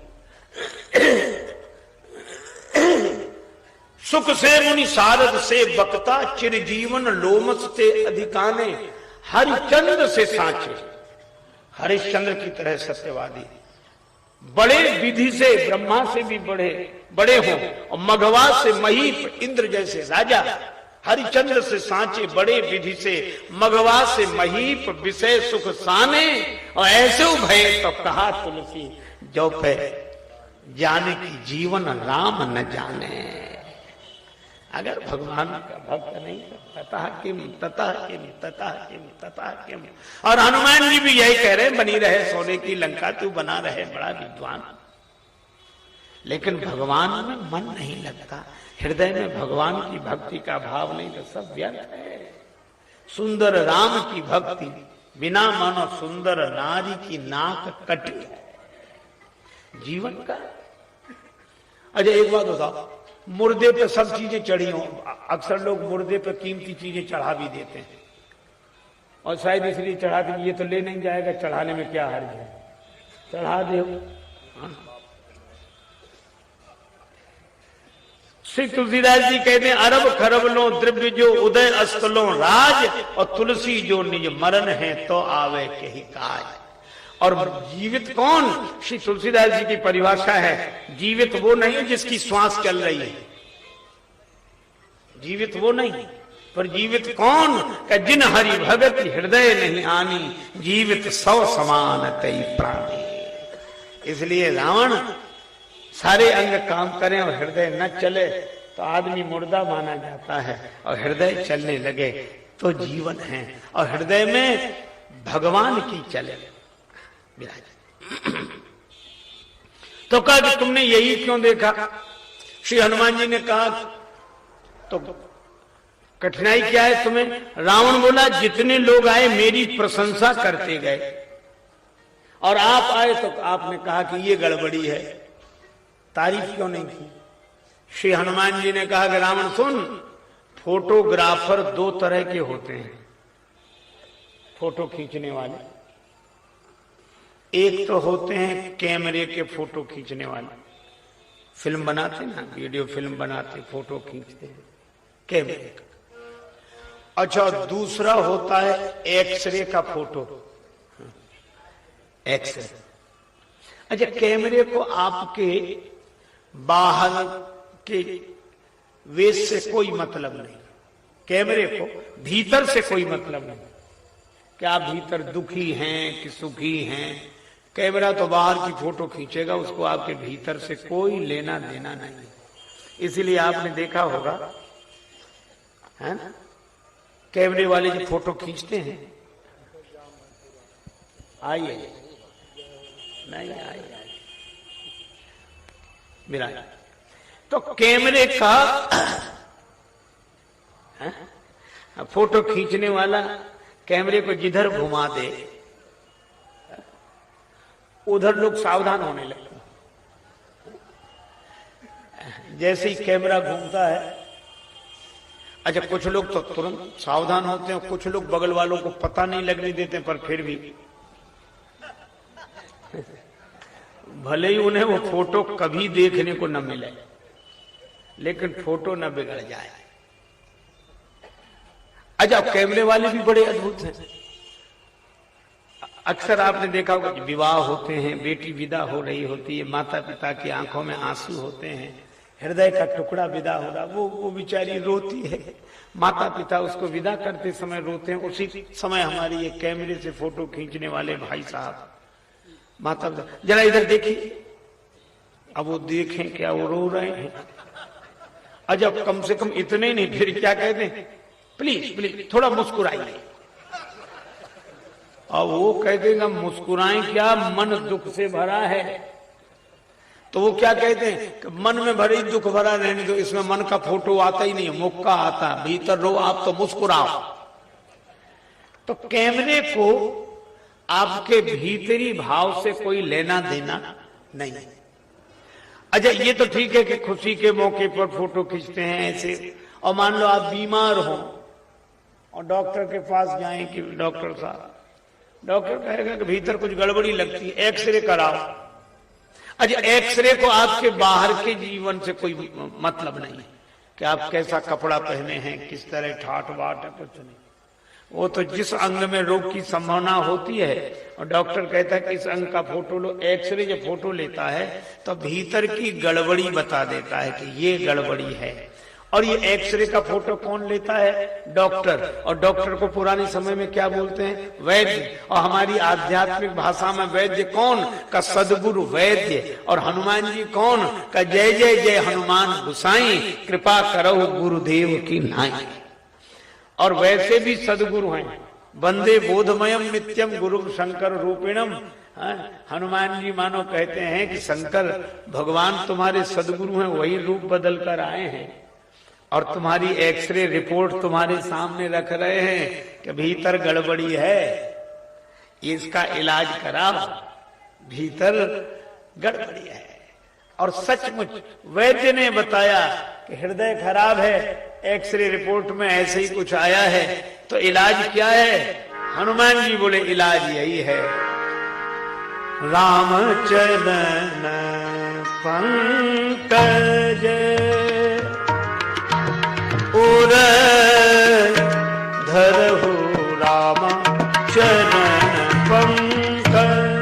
सुख से मुनि शारद से वक्ता चिरजीवन लोमस से अधिकाने हरिचंद्र से साचे हरिश्चंद्र की तरह सत्यवादी बड़े विधि से ब्रह्मा से भी बड़े हो और मघवा से महीप इंद्र जैसे राजा हरिचंद्र से सांचे बड़े विधि से मघवा से महीप विषय सुख साने और ऐसे भय तो कहा तुलसी जो पे जाने की जीवन राम न जाने। अगर भगवान का भक्त नहीं तो ततः किम ततः किम ततः किम ततः किम। और हनुमान जी भी यही कह रहे बनी रहे सोने की लंका तू बना रहे बड़ा विद्वान लेकिन भगवान में मन नहीं लगता हृदय में भगवान की भक्ति का भाव नहीं तो सब व्यर्थ है। सुंदर राम की भक्ति बिना मानो सुंदर नारी की नाक कटी है जीवन का। अच्छा एक बात बताओ मुर्दे पे सब चीजें चढ़ी हो अक्सर लोग मुर्दे पे कीमती चीजें चढ़ा भी देते हैं और शायद इसलिए चढ़ाते ये तो ले नहीं जाएगा चढ़ाने में क्या हर्ज है चढ़ा दे। श्री तुलसीदास जी कहते हैं अरब खरब लो द्रव्य जो उदय अस्तलो राज और तुलसी जो निज मरण है तो आवे के ही काज। और जीवित कौन श्री तुलसीदास जी की परिभाषा है जीवित वो नहीं जिसकी श्वास चल रही है जीवित वो नहीं पर जीवित कौन का जिन हरि भगत हृदय नहीं आनी जीवित सौ समान तई प्राणी। इसलिए रावण सारे अंग काम करें और हृदय न चले तो आदमी मुर्दा माना जाता है और हृदय चलने लगे तो जीवन है और हृदय में भगवान की चले तो कहा कि तुमने यही क्यों देखा। श्री हनुमान जी ने कहा तो कठिनाई क्या है तुम्हें। रावण बोला जितने लोग आए मेरी प्रशंसा करते गए और आप आए तो आपने कहा कि ये गड़बड़ी है तारीफ क्यों नहीं की। श्री हनुमान जी ने कहा कि रावण सुन फोटोग्राफर दो तरह के होते हैं फोटो खींचने वाले एक तो होते हैं कैमरे के फोटो खींचने वाले फिल्म बनाते ना वीडियो फिल्म बनाते फोटो खींचते हैं कैमरे का। अच्छा दूसरा होता है एक्सरे का फोटो एक्सरे। अच्छा कैमरे को आपके बाहर के वेश से कोई मतलब नहीं कैमरे को भीतर से कोई मतलब नहीं कि आप भीतर दुखी हैं कि सुखी हैं। कैमरा तो बाहर की फोटो खींचेगा उसको आपके भीतर से कोई लेना देना नहीं। इसीलिए आपने देखा होगा है ना कैमरे वाले जो फोटो खींचते हैं, आइए, नहीं आइए मेरा, तो कैमरे का फोटो खींचने वाला कैमरे को जिधर घुमा दे उधर लोग सावधान होने लगते। जैसे ही कैमरा घूमता है, अच्छा कुछ लोग तो तुरंत सावधान होते हैं, कुछ लोग बगल वालों को पता नहीं लगने देते, पर फिर भी भले ही उन्हें वो फोटो कभी देखने को न मिले, लेकिन फोटो न बिगड़ जाए। अच्छा कैमरे वाले भी बड़े अद्भुत हैं। अक्सर आपने देखा होगा विवाह होते हैं, बेटी विदा हो रही होती है, माता पिता की आंखों में आंसू होते हैं, हृदय का टुकड़ा विदा हो रहा, वो बेचारी रोती है, माता पिता उसको विदा करते समय रोते हैं। उसी समय हमारी ये कैमरे से फोटो खींचने वाले भाई साहब माता पिता, जरा इधर देखिए, अब वो देखें क्या वो रो रहे हैं। अजब कम से कम इतने नहीं, फिर क्या कहते हैं, प्लीज प्लीज थोड़ा मुस्कुराइए। और वो कह देगा मुस्कुराएं क्या, मन दुख से भरा है। तो वो क्या कहते हैं कि मन में भरी दुख भरा रहने दो, इसमें मन का फोटो आता ही नहीं है, मुख का आता, भीतर रो आप तो मुस्कुराओ। तो कैमरे को आपके भीतरी भाव से कोई लेना देना नहीं। अच्छा ये तो ठीक है कि खुशी के मौके पर फोटो खींचते हैं ऐसे, और मान लो आप बीमार हो और डॉक्टर के पास जाएं कि डॉक्टर साहब, डॉक्टर कहेगा कि भीतर कुछ गड़बड़ी लगती है, एक्सरे कराओ। अच्छा एक्सरे को आपके बाहर के जीवन से कोई मतलब नहीं है कि आप कैसा कपड़ा पहने हैं, किस तरह ठाट बाट है, कुछ नहीं। वो तो जिस अंग में रोग की संभावना होती है, और डॉक्टर कहता है कि इस अंग का फोटो लो, एक्सरे जब फोटो लेता है तो भीतर की गड़बड़ी बता देता है कि ये गड़बड़ी है। और ये एक्सरे का फोटो कौन लेता है, डॉक्टर। और डॉक्टर को पुराने समय में क्या बोलते हैं, वैद्य। और हमारी आध्यात्मिक भाषा में वैद्य कौन का, सदगुरु वैद्य। और हनुमान जी कौन का, जय जय जय हनुमान गुसाई, कृपा करो गुरुदेव की नाई। और वैसे भी सदगुरु हैं, वंदे बोधमयम नित्यम गुरु शंकर रूपिणम। हनुमान जी मानो कहते हैं कि शंकर भगवान तुम्हारे सदगुरु हैं, वही रूप बदल कर आए हैं और तुम्हारी एक्सरे रिपोर्ट तुम्हारे सामने रख रहे हैं कि भीतर गड़बड़ी है, इसका इलाज कराओ, भीतर गड़बड़ी है। और सचमुच वैद्य ने बताया कि हृदय खराब है, एक्सरे रिपोर्ट में ऐसे ही कुछ आया है, तो इलाज क्या है। हनुमान जी बोले इलाज यही है, रामचरण पंकज उर धरहु राम चरण पंकज।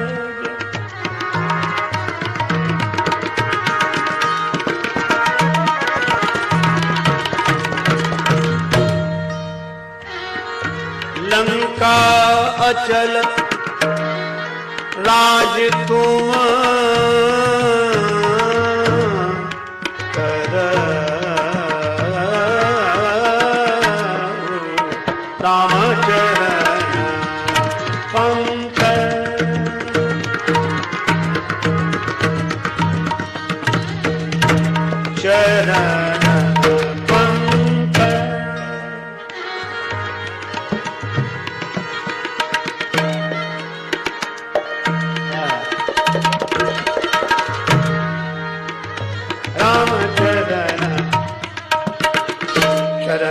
लंका अचल राज तुम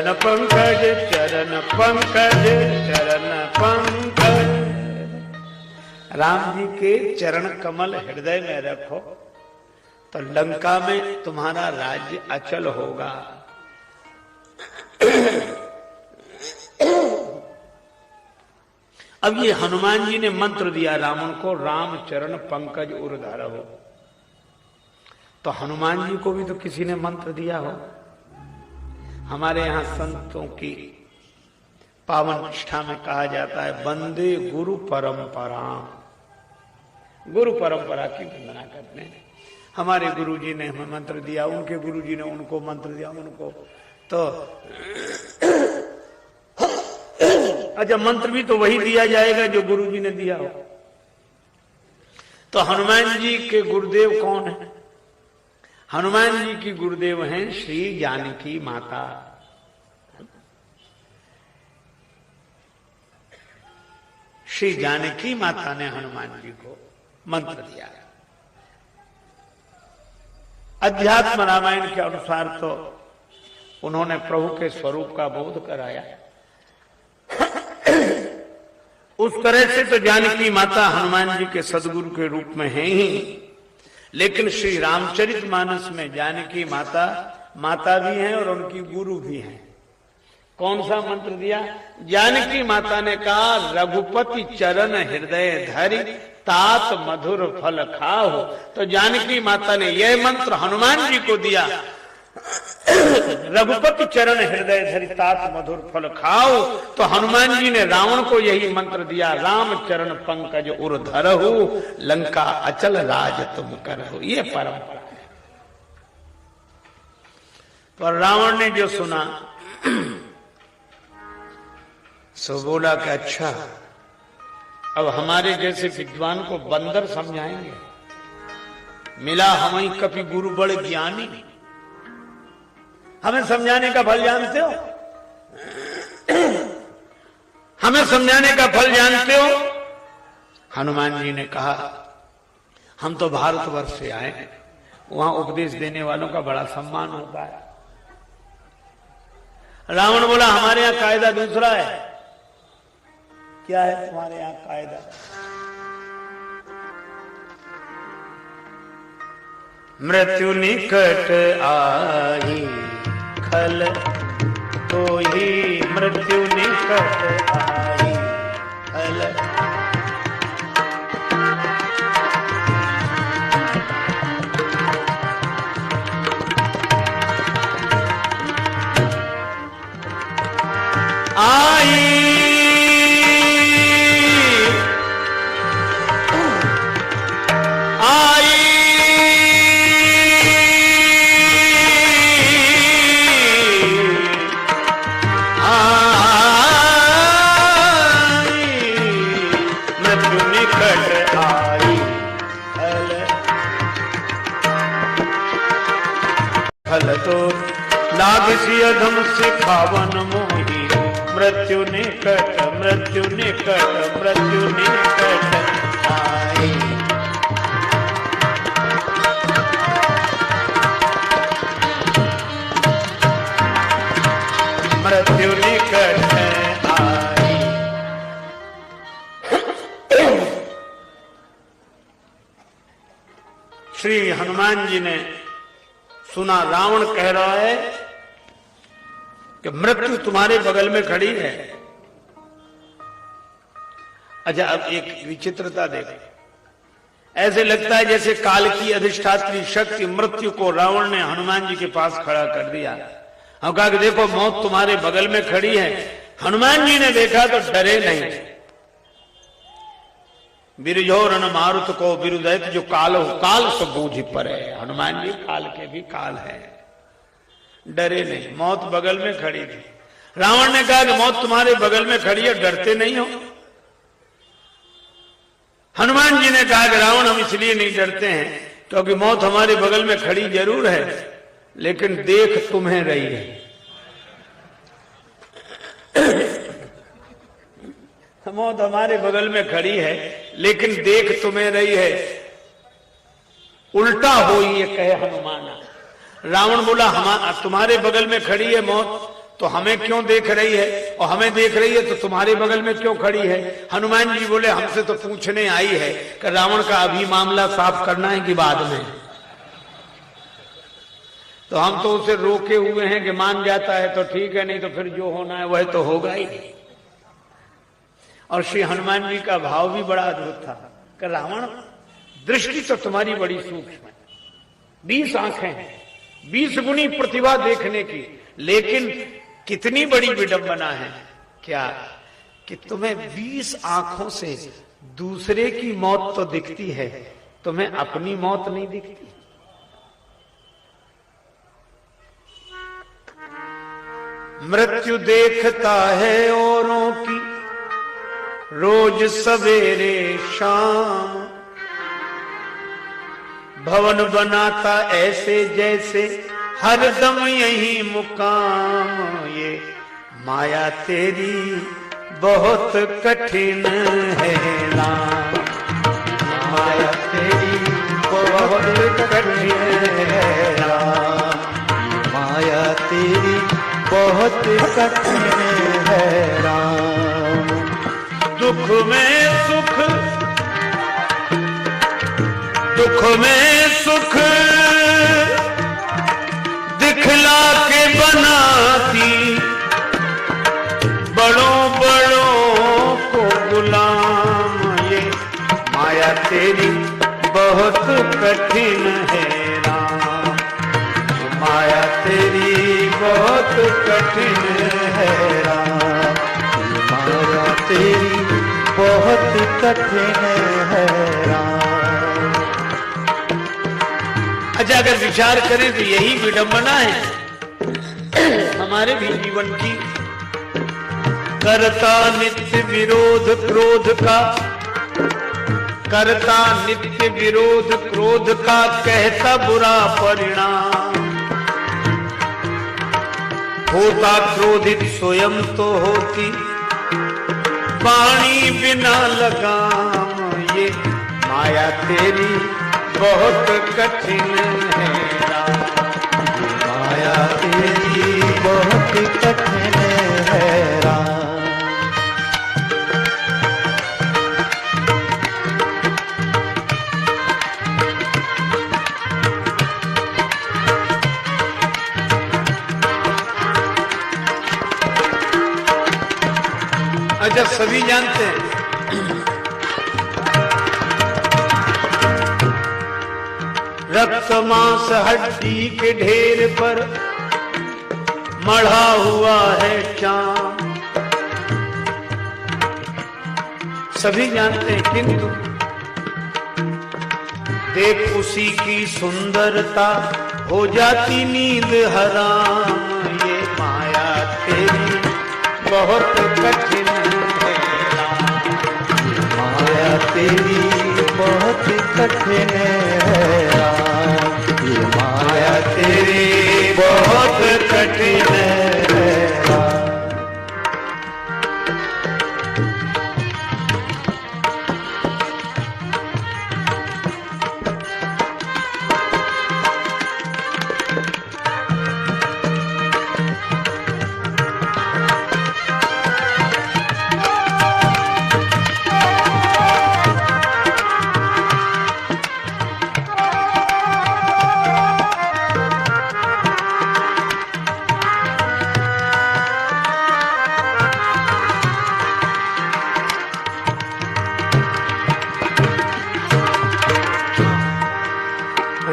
पंकज चरण पंकज चरण पंकज। राम जी के चरण कमल हृदय में रखो तो लंका में तुम्हारा राज्य अचल होगा। अब ये हनुमान जी ने मंत्र दिया रावण को, राम चरण पंकज उर धरहु। तो हनुमान जी को भी तो किसी ने मंत्र दिया हो। हमारे यहाँ संतों की पावन निष्ठा में कहा जाता है वंदे गुरु परंपरा, गुरु परंपरा की वंदना करते हैं। हमारे गुरुजी ने हमें मंत्र दिया, उनके गुरुजी ने उनको मंत्र दिया, उनको तो अच्छा, मंत्र भी तो वही दिया जाएगा जो गुरु जी ने दिया हो। तो हनुमान जी के गुरुदेव कौन है? हनुमान जी की गुरुदेव हैं श्री जानकी माता। श्री जानकी माता ने हनुमान जी को मंत्र दिया। अध्यात्म रामायण के अनुसार तो उन्होंने प्रभु के स्वरूप का बोध कराया। उस तरह से तो जानकी माता हनुमान जी के सदगुरु के रूप में है ही, लेकिन श्री रामचरितमानस में जानकी माता माता भी हैं और उनकी गुरु भी हैं। कौन सा मंत्र दिया? जानकी माता ने कहा, रघुपति चरण हृदय धरि तात मधुर फल खाओ। तो जानकी माता ने यह मंत्र हनुमान जी को दिया, रघुपति चरण हृदय धरि तात मधुर फल खाओ। तो हनुमान जी ने रावण को यही मंत्र दिया, राम चरण पंकज उर धरहु, लंका अचल राज तुम करहु। ये परंपरा है। पर रावण ने जो सुना सो बोला कि अच्छा, अब हमारे जैसे विद्वान को बंदर समझाएंगे? मिला हमें कभी गुरु बड़े ज्ञानी, हमें समझाने का फल जानते हो? हमें समझाने का फल जानते हो? हनुमान जी ने कहा, हम तो भारतवर्ष से आए हैं, वहां उपदेश देने वालों का बड़ा सम्मान होता है। रावण बोला, हमारे यहां कायदा दूसरा है। क्या है तुम्हारे यहां कायदा? मृत्यु निकट आई खल तो ही, मृत्यु निकट आई खल। अधम से पावन मोही, मृत्यु निकट मृत्यु निकट मृत्यु निकट आई। मृत्यु निकट आई। श्री हनुमान जी ने सुना रावण कह रहा है कि मृत्यु तुम्हारे बगल में खड़ी है। अच्छा, अब एक विचित्रता देखो, ऐसे लगता है जैसे काल की अधिष्ठात्री शक्ति मृत्यु को रावण ने हनुमान जी के पास खड़ा कर दिया। हम कहा कि देखो मौत तुम्हारे बगल में खड़ी है। हनुमान जी ने देखा तो डरे नहीं। बिरजोरन मारुत को बिरुदैत जो काल हो, काल से बूझ पड़े। हनुमान जी काल के भी काल है, डरे नहीं, मौत बगल में खड़ी थी। रावण ने कहा कि मौत तुम्हारे बगल में खड़ी है, डरते नहीं हो? हनुमान जी ने कहा कि रावण, हम इसलिए नहीं डरते हैं क्योंकि मौत हमारे बगल में खड़ी जरूर है, लेकिन देख तुम्हें रही है। मौत हमारे बगल में खड़ी है लेकिन देख तुम्हें रही है। उल्टा हो ये कहे हनुमान। रावण बोला, हम तुम्हारे बगल में खड़ी है मौत, तो हमें क्यों देख रही है? और हमें देख रही है तो तुम्हारे बगल में क्यों खड़ी है? हनुमान जी बोले, हमसे तो पूछने आई है कि रावण का अभी मामला साफ करना है कि बाद में? तो हम तो उसे रोके हुए हैं कि मान जाता है तो ठीक है, नहीं तो फिर जो होना है वह तो होगा ही। और श्री हनुमान जी का भाव भी बड़ा अद्भुत था कि रावण, दृष्टि तो तुम्हारी बड़ी सूक्ष्म है, 20 आंखें हैं, 20 गुनी प्रतिभा देखने की, लेकिन कितनी बड़ी विडंबना है क्या कि तुम्हें 20 आंखों से दूसरे की मौत तो दिखती है, तुम्हें अपनी मौत नहीं दिखती। मृत्यु देखता है औरों की रोज सवेरे शाम। भवन बनाता ऐसे जैसे हरदम यही मुकाम। ये माया तेरी बहुत कठिन है राम। माया तेरी बहुत कठिन है राम। माया तेरी बहुत कठिन है राम। दुख में सुख, दुख में सुख दिखला के बनाती, बड़ों बड़ों को गुलाम। ये माया तेरी बहुत कठिन है राम। माया तेरी बहुत कठिन है राम। माया तेरी बहुत कठिन है राम। अच्छा, अगर विचार करें तो यही विडंबना है हमारे भी जीवन की। करता नित्य विरोध क्रोध का, करता नित्य विरोध क्रोध का, कहता बुरा परिणाम। होता क्रोधित स्वयं तो होती, पानी बिना लगाम। ये माया तेरी बहुत कठिन है राम। माया तेरी बहुत कठिन है राम। अच्छा, सभी जानते हैं रक्त मांस हड्डी के ढेर पर मढ़ा हुआ है चाम। सभी जानते हैं, किंतु देख उसी की सुंदरता हो जाती नींद हराम। ये माया तेरी बहुत कठिन है राम। माया तेरी बहुत कठिन है राम। ये माया तेरी बहुत कठिन है राम।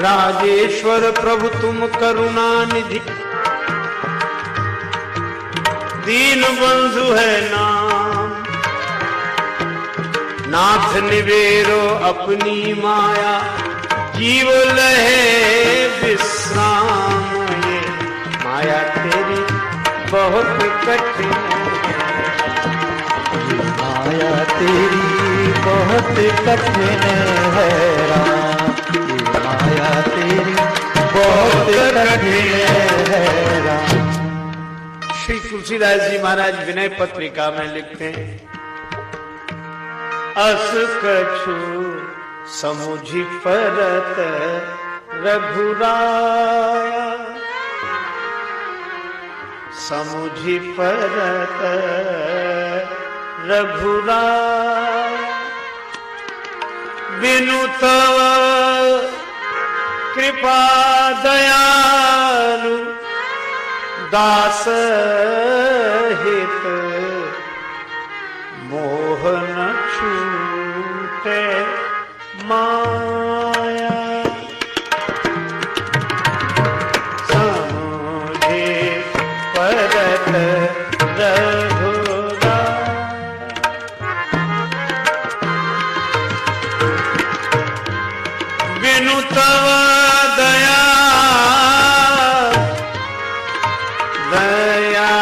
राजेश्वर प्रभु तुम करुणा निधि, दीन बंधु है नाम। नाथ निवेरो अपनी माया, जीव लहे विश्राम। ये माया तेरी बहुत कठिन है। माया तेरी बहुत कठिन है राम। माया तेरी बहुत कठिन है राम। श्री तुलसीदास जी महाराज विनय पत्रिका में लिखते हैं, अस कछु समुझि परत रघुराया, समुझि परत रघुराया। बिनु तव कृपा दयालु दास हित, मोहन छूटे माया। समुझे परत रघुराया। बिनु तव दया दया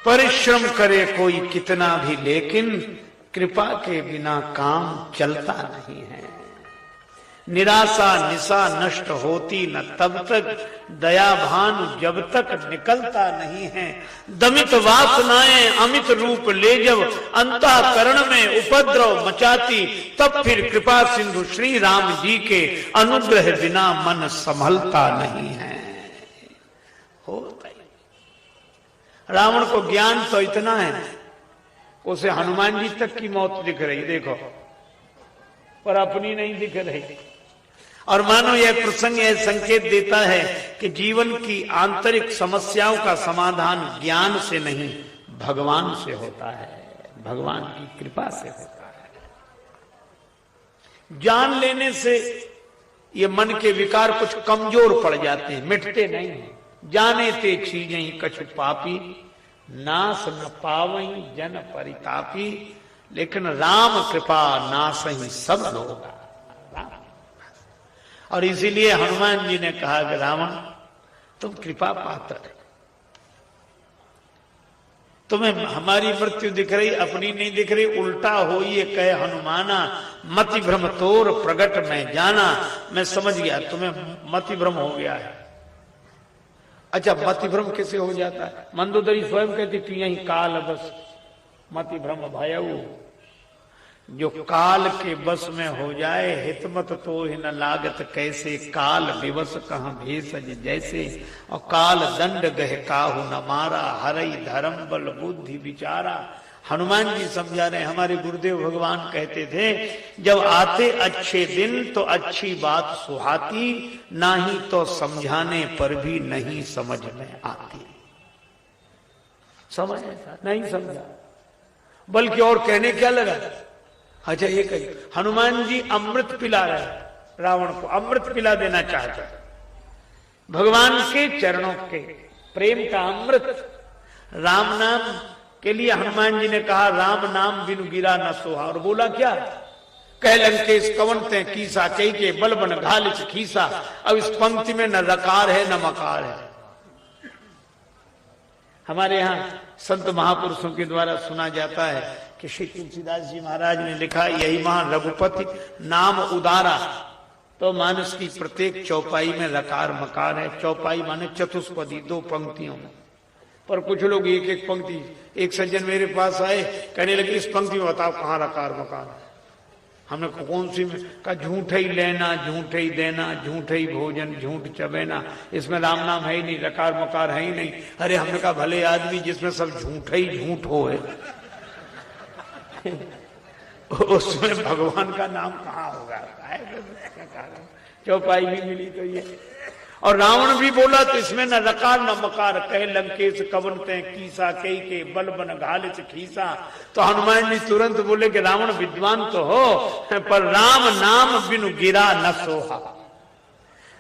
परिश्रम करे कोई कितना भी, लेकिन कृपा के बिना काम चलता नहीं है। निराशा निशा नष्ट होती न तब तक, दया भानु जब तक निकलता नहीं है। दमित वासनाएं अमित रूप ले जब, अंतःकरण में उपद्रव मचाती, तब फिर कृपा सिंधु श्री राम जी के अनुग्रह बिना मन संभलता नहीं है। रावण को ज्ञान तो इतना है, उसे हनुमान जी तक की मौत दिख रही, देखो, पर अपनी नहीं दिख रही। और मानो यह प्रसंग यह संकेत देता है कि जीवन की आंतरिक समस्याओं का समाधान ज्ञान से नहीं, भगवान से होता है, भगवान की कृपा से होता है। जान लेने से ये मन के विकार कुछ कमजोर पड़ जाते हैं, मिटते नहीं हैं। जाने ते चीजें कछु पापी, नाश न पावई जन परितापी, लेकिन राम कृपा नाश ही सब लोग। और इसीलिए हनुमान जी ने कहा कि रावण तुम कृपा पात्र, तुम्हें हमारी मृत्यु दिख रही, अपनी नहीं दिख रही। उल्टा हो ये कहे हनुमाना, मति भ्रम तोर प्रगट में जाना। मैं समझ गया तुम्हें मति भ्रम हो गया है। अच्छा, मति भ्रम कैसे हो जाता है? मंदोदरी स्वयं कहती थी यही काल बस मति भ्रम भयऊ, जो काल के बस में हो जाए, हितमत तो ही न लागत कैसे, काल विवश कहां भेषज जैसे, और काल दंड गह काहू न मारा, हरई धर्म बल बुद्धि विचारा। हनुमान जी समझा रहे, हमारे गुरुदेव भगवान कहते थे, जब आते अच्छे दिन तो अच्छी बात सुहाती, नहीं तो समझाने पर भी नहीं समझ में आती। समझ नहीं समझा, बल्कि और कहने क्या लगा। अच्छा, ये कही हनुमान जी अमृत पिला रहे, रावण को अमृत पिला देना चाहते, भगवान के चरणों के प्रेम का अमृत। राम नाम के लिए हनुमान जी ने कहा, राम नाम बिनु गिरा न सोहा। और बोला क्या, कह लंकेश कवन ते कीसा, कही के बल बन घालिच खीसा। अब इस पंक्ति में न रकार है न मकार है। हमारे यहाँ संत महापुरुषों के द्वारा सुना जाता है कि श्री तुलसीदास जी महाराज ने लिखा, यही महान रघुपति नाम उदारा। तो मानस की प्रत्येक चौपाई में रकार मकार है। चौपाई माने चतुष्पदी, 2 पंक्तियों में। पर कुछ लोग एक एक पंक्ति, एक सज्जन मेरे पास आए, कहने लगे इस पंक्ति में बताओ कहाँ रकार मकार है। हमने कौन सी में कहा, झूठ ही लेना झूठ ही देना, झूठ ही भोजन झूठ चबेना, इसमें राम नाम है ही नहीं, रकार मकार है ही नहीं। अरे हमने कहा भले आदमी जिसमें सब झूठ ही झूठ हो है उसमें भगवान का नाम कहाँ होगा। चौपाई भी मिली तो ये। और रावण भी बोला तो इसमें न रकार न मकार, कहे लंकेश कवन ते कीसा, कई के बल बन घालिच खीसा। तो हनुमान जी तुरंत बोले कि रावण विद्वान तो हो, पर राम नाम बिनु गिरा न सोहा।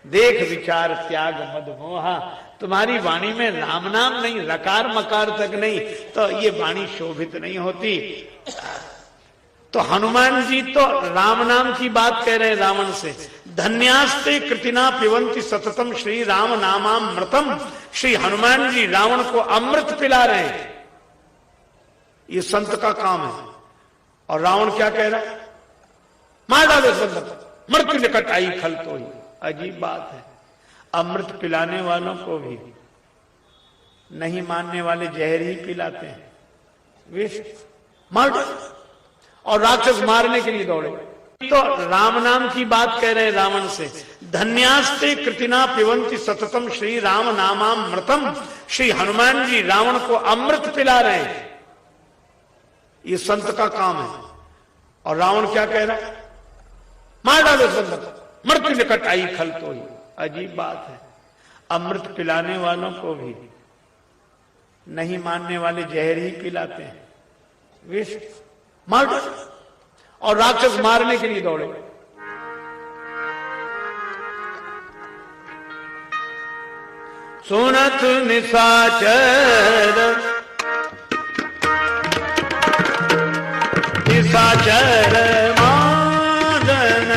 देख विचार त्याग मद मोहा, तुम्हारी वाणी में राम नाम नहीं, रकार मकार तक नहीं, तो ये वाणी शोभित नहीं होती। तो हनुमान जी तो राम नाम की बात कह रहे रावण से। धन्यास्ते कृतिना पिबंति सततम श्री राम नामामृतम। श्री हनुमान जी रावण को अमृत पिला रहे हैं, ये संत का काम है। और रावण क्या कह रहा है, मार डालो संत, मृत्यु निकट आई खल तो ही। अजीब बात है, अमृत पिलाने वालों को भी नहीं मानने वाले जहर ही पिलाते हैं, विष मार डालो। और राक्षस मारने के लिए दौड़े। तो राम नाम की बात कह रहे रावण से। धन्यास्ते कृतिना पिबंति सततम श्री राम नामामृतम। श्री हनुमान जी रावण को अमृत पिला रहे हैं, ये संत का काम है। और रावण क्या कह रहा है, मार डालो संत, मृत्यु निकट आई खल तो ही। अजीब बात है, अमृत पिलाने वालों को भी नहीं मानने वाले जहर ही पिलाते हैं, विष मार डालो। और राक्षस मारने के लिए दौड़े। सुनत निशाचर निशाचर मारन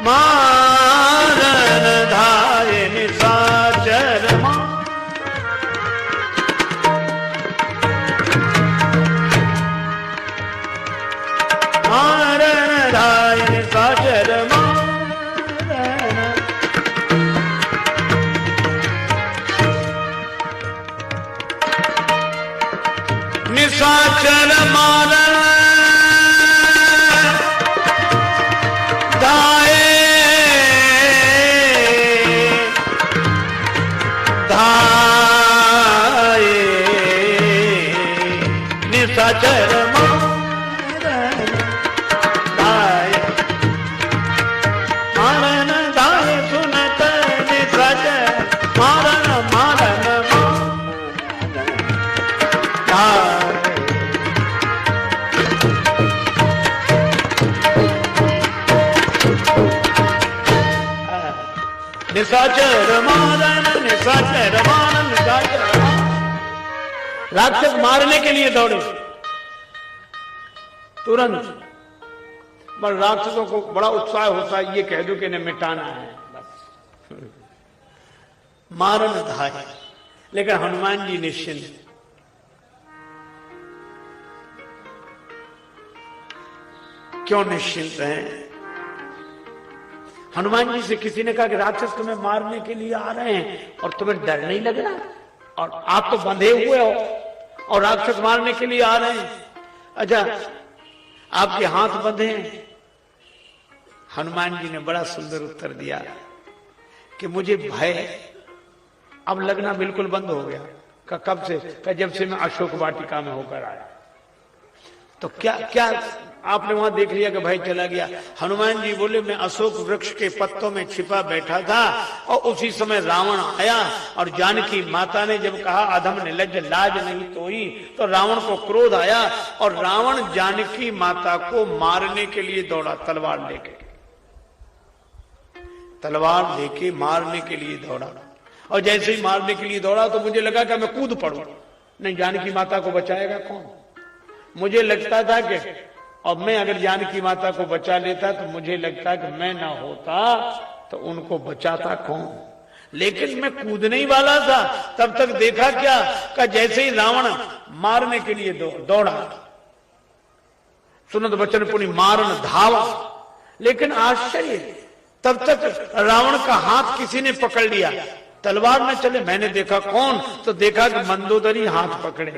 मारन धाये निशाचर निशाचर मारन निशाचर मारन निशाचर मारन। राक्षस मारने के लिए दौड़े तुरंत। पर राक्षसों को बड़ा उत्साह होता है, ये कह दो कि इन्हें मिटाना है बस। मारन धाय। लेकिन हनुमान जी निश्चिंत। क्यों निश्चिंत हैं? हनुमान जी से किसी ने कहा कि राक्षस तुम्हें मारने के लिए आ रहे हैं और तुम्हें डर नहीं लग रहा? और आप तो बंधे हुए हो और राक्षस मारने के लिए आ रहे हैं। अच्छा, आपके हाथ बंधे हैं? हनुमान जी ने बड़ा सुंदर उत्तर दिया कि मुझे भय अब लगना बिल्कुल बंद हो गया। कब से? जब से मैं अशोक वाटिका में होकर आया। तो क्या क्या आपने वहां देख लिया कि भय चला गया? हनुमान जी बोले मैं अशोक वृक्ष के पत्तों में छिपा बैठा था और उसी समय रावण आया और जानकी माता ने जब कहा अधम निर्लज्ज लाज नहीं तोई, तो रावण को क्रोध आया और रावण जानकी माता को मारने के लिए दौड़ा तलवार लेके। तलवार लेके मारने के लिए दौड़ा और जैसे ही मारने के लिए दौड़ा तो मुझे लगा कि मैं कूद पड़ूं। नहीं, जानकी माता को बचाएगा कौन? मुझे लगता था कि और मैं अगर जानकी माता को बचा लेता तो मुझे लगता कि मैं ना होता तो उनको बचाता कौन। लेकिन मैं कूदने ही वाला था, तब तक देखा क्या कि जैसे ही रावण मारने के लिए दौड़ा, सुनत बचन पुनि मारन धावा। लेकिन आश्चर्य, तब तक रावण का हाथ किसी ने पकड़ लिया, तलवार न चले। मैंने देखा कौन, तो देखा कि मंदोदरी हाथ पकड़े।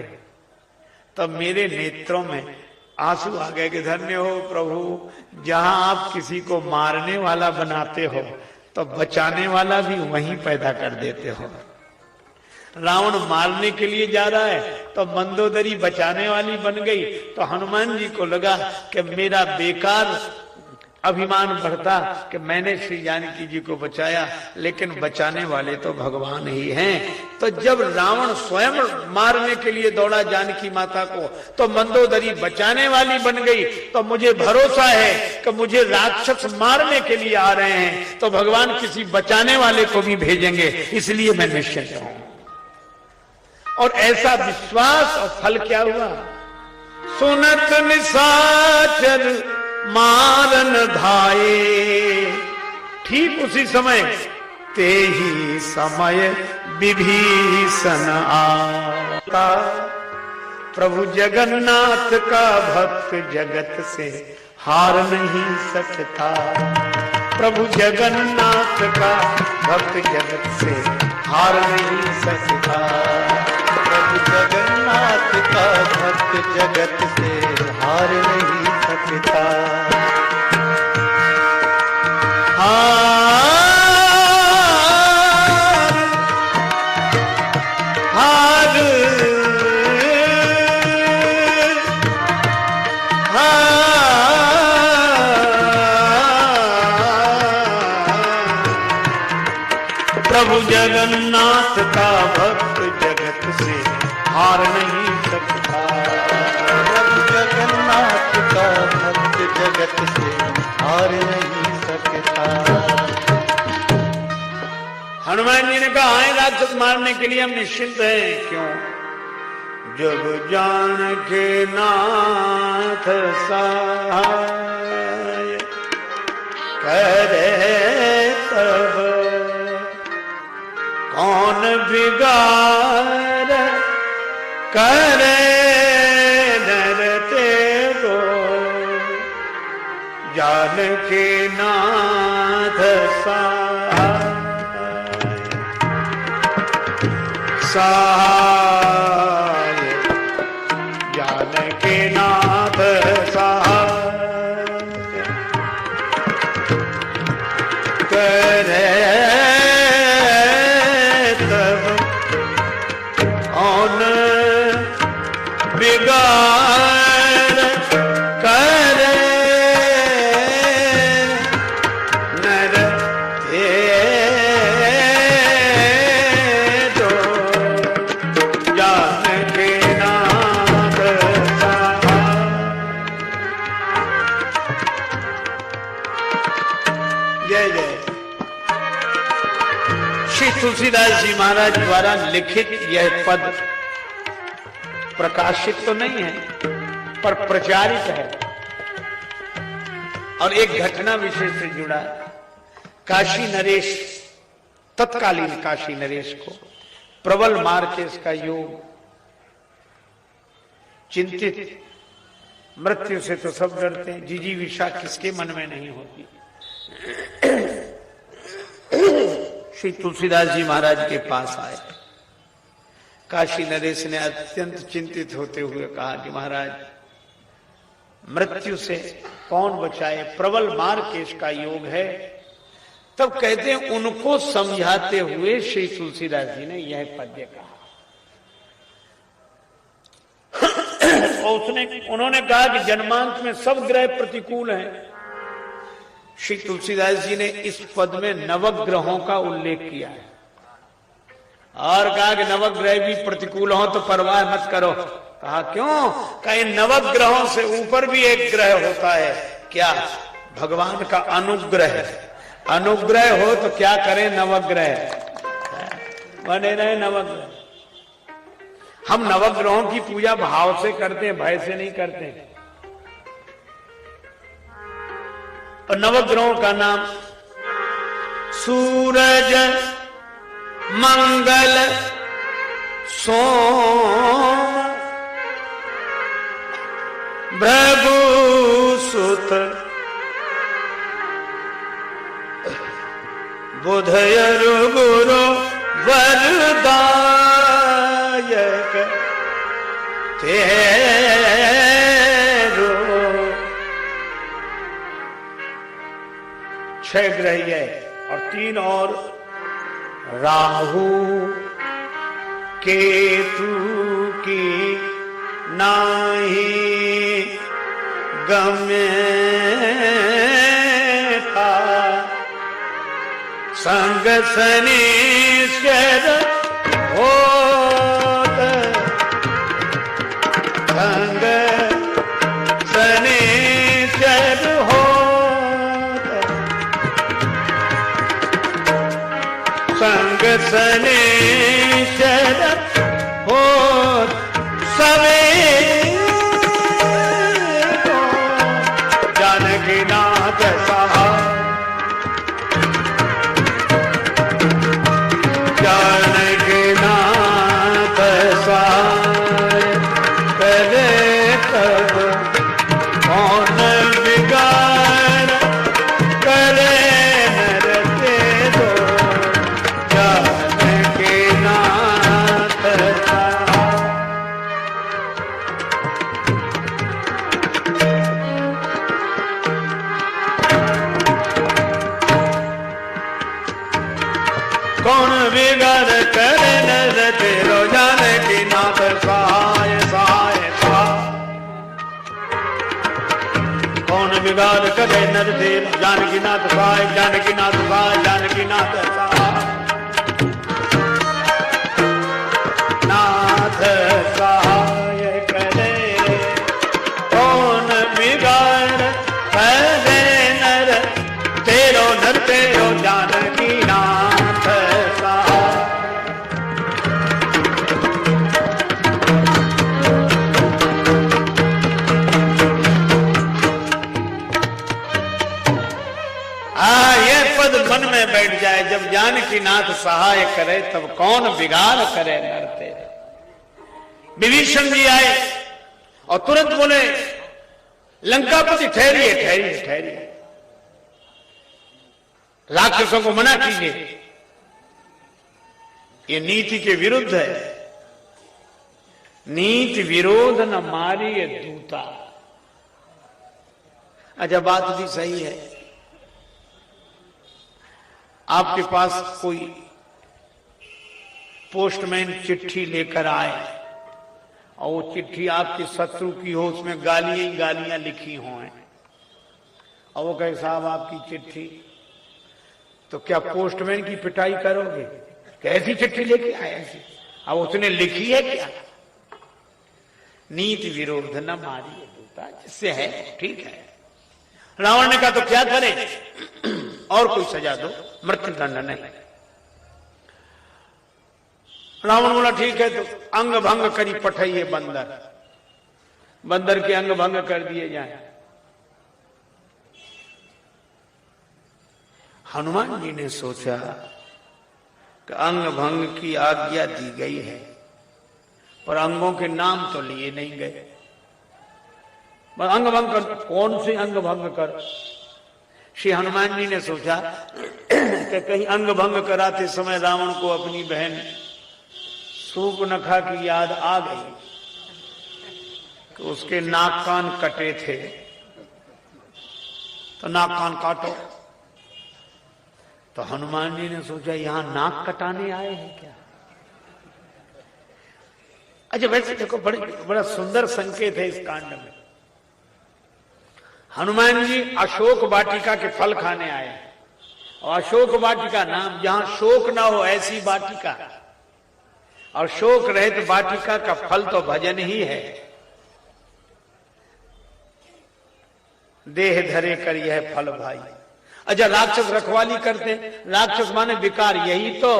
तब मेरे नेत्रों में आंसू आ गए कि धन्य हो प्रभु, जहां आप किसी को मारने वाला बनाते हो तो बचाने वाला भी वहीं पैदा कर देते हो। रावण मारने के लिए जा रहा है तो मंदोदरी बचाने वाली बन गई। तो हनुमान जी को लगा कि मेरा बेकार अभिमान बढ़ता कि मैंने श्री जानकी जी को बचाया, लेकिन बचाने वाले तो भगवान ही हैं। तो जब रावण स्वयं मारने के लिए दौड़ा जानकी माता को, तो मंदोदरी बचाने वाली बन गई। तो मुझे भरोसा है कि मुझे राक्षस मारने के लिए आ रहे हैं तो भगवान किसी बचाने वाले को भी भेजेंगे, इसलिए मैं निश्चिंत हूं। और ऐसा विश्वास और फल क्या हुआ? सुनत निशाचर मारन धाये। ठीक उसी समय ते ही समय विभीषण आता। प्रभु जगन्नाथ का भक्त जगत से हार नहीं सकता। प्रभु जगन्नाथ का भक्त जगत से हार नहीं सकता। प्रभु जगन्नाथ का भक्त जगत से हार नहीं सकता। हार हार प्रभु जगन्नाथ का भक्त जगत से हार नहीं सकता। प्रभु जगन्नाथ का भक्त जगत से हार नहीं सकता। हनुमान जी ने कहा आए राक्षस मारने के लिए हम निश्चिंत हैं। क्यों? जब जान के नाथ सहाय करे तब कौन बिगाड़ करे डरते गो। जान के नाथ सहाय जान के नाथ सहाय करे तब कौन बिगाड़ करे नर जान के नाथ सहाय। श्री तुलसीदास जी महाराज द्वारा लिखित यह पद प्रकाशित तो नहीं है पर प्रचारित है और एक घटना विशेष से जुड़ा है। काशी नरेश, तत्कालीन काशी नरेश को प्रबल मार के इसका योग, चिंतित, मृत्यु से तो सब डरते हैं, जिजीविषा किसके मन में नहीं होती। श्री तुलसीदास जी महाराज के पास आए। काशी नरेश ने अत्यंत चिंतित होते हुए कहा कि महाराज मृत्यु से कौन बचाए, प्रबल मार के इसका योग है। तब कहते हैं उनको समझाते हुए श्री तुलसीदास जी ने यह पद्य कहा। और उन्होंने कहा कि जन्मांत में सब ग्रह प्रतिकूल हैं। श्री तुलसीदास जी ने इस पद में नवग्रहों का उल्लेख किया है और कहा कि नवग्रह भी प्रतिकूल हो तो परवाह मत करो। कहा क्यों? कहीं नवग्रहों से ऊपर भी एक ग्रह होता है। क्या? भगवान का अनुग्रह। अनुग्रह हो तो क्या करें? नवग्रह बने रहे नवग्रह। हम नवग्रहों की पूजा भाव से करते हैं, भय से नहीं करते। और नवग्रहों का नाम सूरज, मंगल, सोम, भृगु सुत, बुध गुरु वरदायक तेरो। 6 ग्रह है और 3 और राहु केतु की नाही गमे था, संग शनीश्वर होत, संग शनीश्वर होत, संग शनीश्वर होत, सवे जानकी नाथ सहा, जानकी नाथ सहाय करे तब कौन बिगाड़ करे नर तेरो, जानकी नाथ सहाय। कौन बिगाड़ करे नर तेरो, जानकी नाथ सहाय सहाय सहाय। कौन बिगाड़ करे नर तेरो, जानकी नाथ सहाय, जानकी नाथ सहाय, जानकी नाथ सहाय, नाथ सहाय करे। कौन बिगाड़ करे नर तेरो, नर तेरो, जानकी नाथ सहाय। ये पद मन में बैठ जाए, जब जानकी नाथ सहाय करे तब कौन बिगाड़ करे नर तेरे। विभीषण जी आए और तुरंत बोले लंकापति ठहरिए ठहरिए ठहरिए, राक्षसों को मना कीजिए, ये नीति के विरुद्ध है। नीति विरोध न मारी ये दूता। अच्छा बात भी सही है। आपके पास कोई पोस्टमैन चिट्ठी लेकर आए और वो चिट्ठी आपके शत्रु की हो, उसमें गालियां ही गालियां लिखी हो और वो कहे साहब आपकी चिट्ठी, तो क्या पोस्टमैन की पिटाई करोगे? कैसी चिट्ठी लेके आए ऐसी? अब उसने लिखी है क्या? नीति विरोध न मारी दूता, जिससे है ठीक है। रावण ने कहा तो क्या करें? और कोई सजा दो, मृत्यु दंड नहीं। रावण बोला ठीक है, तो अंग भंग करी पठाइए बंदर, बंदर के अंग भंग कर दिए जाए। हनुमान जी ने सोचा कि अंग भंग की आज्ञा दी गई है, पर अंगों के नाम तो लिए नहीं गए। अंग भंग कर, कौन से अंग भंग कर? श्री हनुमान जी ने सोचा कि कहीं अंग भंग कराते समय रावण को अपनी बहन शूर्पणखा की याद आ गई कि उसके नाक कान कटे थे, तो नाक कान काटो। तो हनुमान जी ने सोचा यहां नाक कटाने आए हैं क्या? अच्छा, वैसे देखो बड़ा सुंदर संकेत है इस कांड में। हनुमान जी अशोक वाटिका के फल खाने आए हैं, और अशोक वाटिका नाम, जहां शोक ना हो ऐसी वाटिका, और शोक रहित वाटिका का फल तो भजन ही है। देह धरे कर यह फल भाई। अच्छा, राक्षस रखवाली करते, राक्षस माने विकार, यही तो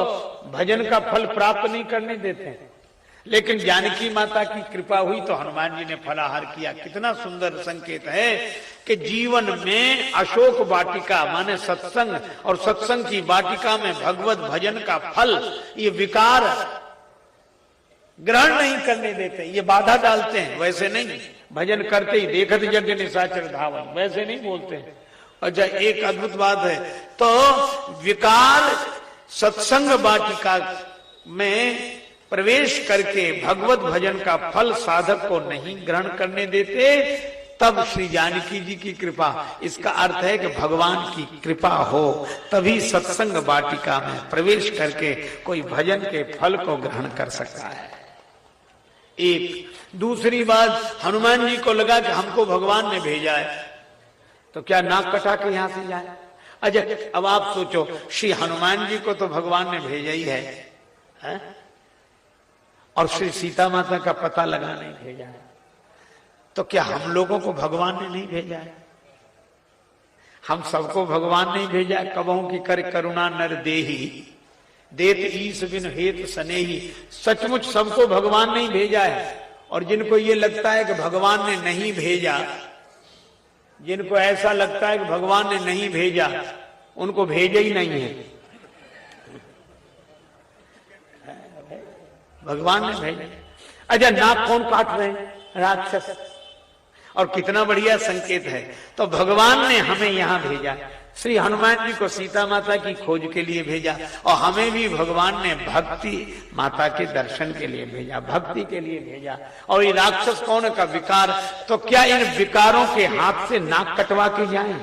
भजन का फल प्राप्त नहीं करने देते हैं। लेकिन जानकी माता की कृपा हुई तो हनुमान जी ने फलाहार किया। कितना सुंदर संकेत है कि जीवन में अशोक वाटिका माने सत्संग, और सत्संग की वाटिका में भगवत भजन का फल, ये विकार ग्रहण नहीं करने देते, ये बाधा डालते हैं। वैसे नहीं, भजन करते ही देखत यज्ञ निशाचर धावन, वैसे नहीं बोलते हैं। अच्छा, एक अद्भुत बात है, तो विकार सत्संग वाटिका में प्रवेश करके भगवत भजन का फल साधक को नहीं ग्रहण करने देते, तब श्री जानकी जी की कृपा। इसका अर्थ है कि भगवान की कृपा हो तभी सत्संग वाटिका में प्रवेश करके कोई भजन के फल को ग्रहण कर सकता है। एक दूसरी बात, हनुमान जी को लगा कि हमको भगवान ने भेजा है, तो क्या नाक कटा के यहां से जाए? अच्छा, अब आप सोचो, श्री हनुमान जी को तो भगवान ने भेजा ही है, और श्री सीता माता का पता लगाने भेजा है, तो क्या हम लोगों को भगवान ने नहीं भेजा है? हम सबको भगवान नहीं भेजा है? कबहू की कर करुणा नर देही, देत ईस बिन हेत सनेही। सचमुच सबको भगवान नहीं भेजा है। और जिनको ये लगता है कि भगवान ने नहीं भेजा, जिनको ऐसा लगता है कि भगवान ने नहीं भेजा, उनको भेजा ही नहीं है, भगवान ने भेजा। अच्छा, नाक कौन काट रहे हैं? राक्षस। और कितना बढ़िया संकेत है, तो भगवान ने हमें यहां भेजा, श्री हनुमान जी को सीता माता की खोज के लिए भेजा, और हमें भी भगवान ने भक्ति माता के दर्शन के लिए भेजा, भक्ति के लिए भेजा। और ये राक्षस कौन का? विकार। तो क्या इन विकारों के हाथ से नाक कटवा के जाएं?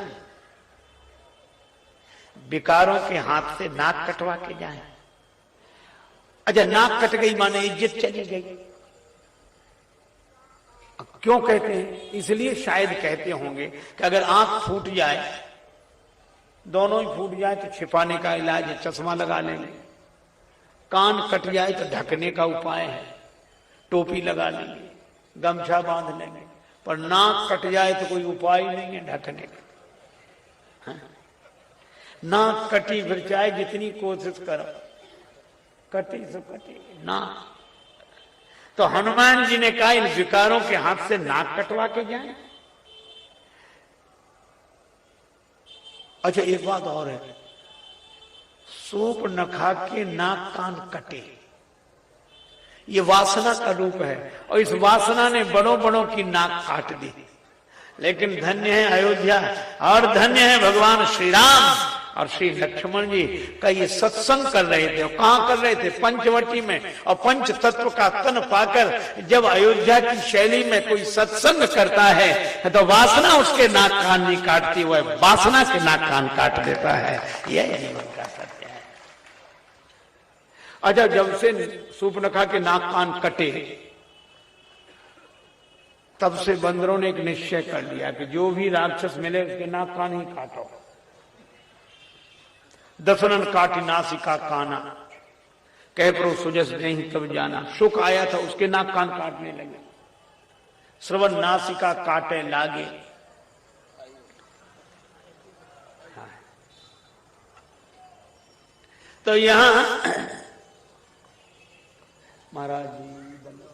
विकारों के हाथ से नाक कटवा के जाएं? अच्छा, नाक कट गई माने इज्जत चली गई। क्यों कहते हैं? इसलिए शायद कहते होंगे कि अगर आंख फूट जाए, दोनों ही फूट जाए तो छिपाने का इलाज है, चश्मा लगा लेंगे। कान कट जाए तो ढकने का उपाय है, टोपी लगा लेंगे, गमछा बांध लेंगे। पर नाक कट जाए तो कोई उपाय नहीं है ढकने का। नाक कटी, फिर चाहे जितनी कोशिश करो, कटी सो कटी ना। तो हनुमान जी ने कहा इन विकारों के हाथ से नाक कटवा के जाए। अच्छा, एक बात और है, शूर्पणखा के नाक कान कटे, ये वासना का रूप है, और इस वासना ने बड़ों बड़ों की नाक काट दी। लेकिन धन्य है अयोध्या, और धन्य है भगवान श्री राम और श्री लक्ष्मण जी का ये सत्संग कर रहे थे। और कहां कर रहे थे? पंचवटी में। और पंच तत्व का तन पाकर जब अयोध्या की शैली में कोई सत्संग करता है तो वासना उसके नाक कान नहीं काटती, हुए वासना के नाक कान काट देता है। यह जीवन का सत्य है। अच्छा, जब से शूर्पणखा के नाक कान कटे, तब से बंदरों ने एक निश्चय कर लिया कि जो भी राक्षस मिले उसके नाक कान ही काटो। दसनन काटी नासिका काना, कह प्रो सुजस नहीं तब जाना। सुख आया था, उसके नाक कान काटने लगे। श्रवण नासिका काटे लागे। तो यहां महाराज जी बनो।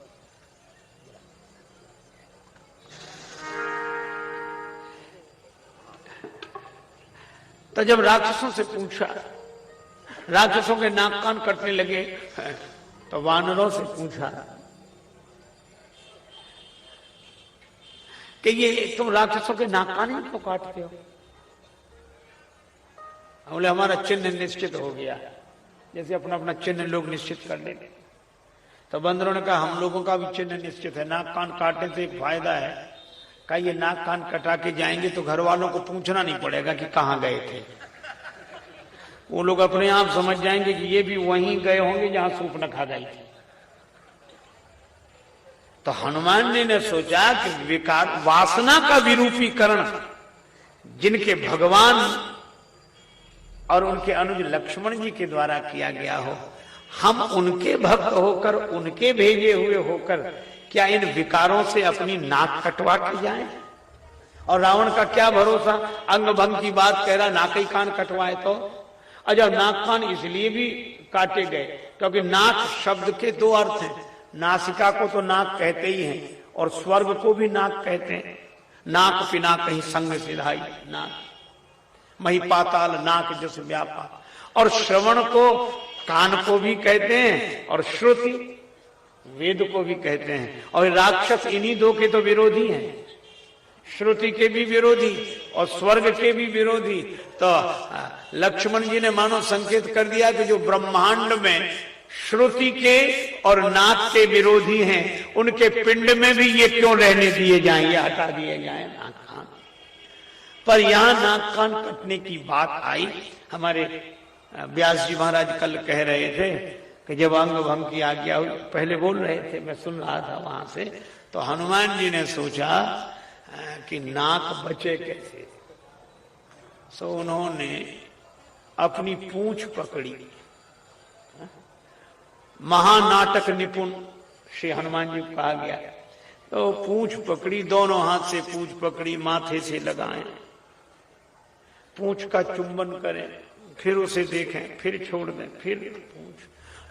तो जब राक्षसों से पूछा, राक्षसों के नाक कान कटने लगे, तो वानरों से पूछा कि ये तुम राक्षसों के नाक कान ही क्यों काटते हो? बोले हमारा चिन्ह निश्चित हो गया, जैसे अपना अपना चिन्ह लोग निश्चित कर लेते। तो बंदरों ने कहा हम लोगों का भी चिन्ह निश्चित है, नाक कान काटने से एक फायदा है, कहा ये नाक कान कटा के जाएंगे तो घर वालों को पूछना नहीं पड़ेगा कि कहां गए थे। वो लोग अपने आप समझ जाएंगे कि ये भी वहीं गए होंगे जहां सूर्पनखा गई थी। तो हनुमान जी ने सोचा कि विकार वासना का विरूपीकरण जिनके भगवान और उनके अनुज लक्ष्मण जी के द्वारा किया गया हो, हम उनके भक्त होकर, उनके भेजे हुए होकर क्या इन विकारों से अपनी नाक कटवा के जाएं? और रावण का क्या भरोसा, अंग भंग की बात कह रहा, नाक ही कान कटवाए तो। अच्छा, नाक कान इसलिए भी काटे गए क्योंकि नाक शब्द के दो अर्थ हैं। नासिका को तो नाक कहते ही हैं और स्वर्ग को भी नाक कहते हैं। नाक पिना कहीं संग सिधाई, नाक मही पाताल नाक जस व्यापा। और श्रवण को कान को भी कहते हैं और श्रुति वेद को भी कहते हैं। और राक्षस इन्हीं दो के तो विरोधी हैं, श्रुति के भी विरोधी और स्वर्ग के भी विरोधी। तो लक्ष्मण जी ने मानो संकेत कर दिया कि जो ब्रह्मांड में श्रुति के और नाक के विरोधी हैं, उनके पिंड में भी ये क्यों रहने दिए जाएं, ये हटा दिए जाएं नाक कान। पर यहां नाक कान कटने की बात आई। हमारे व्यास जी महाराज कल कह रहे थे कि जब अंग भंग की आज्ञा हुई, पहले बोल रहे थे, मैं सुन रहा था वहां से, तो हनुमान जी ने सोचा कि नाक बचे कैसे। सो उन्होंने अपनी पूंछ पकड़ी। महानाटक निपुण श्री हनुमान जी को कहा गया। तो पूंछ पकड़ी, दोनों हाथ से पूंछ पकड़ी, माथे से लगाएं, पूंछ का चुंबन करें, फिर उसे देखें, फिर छोड़ दें, फिर पूंछ।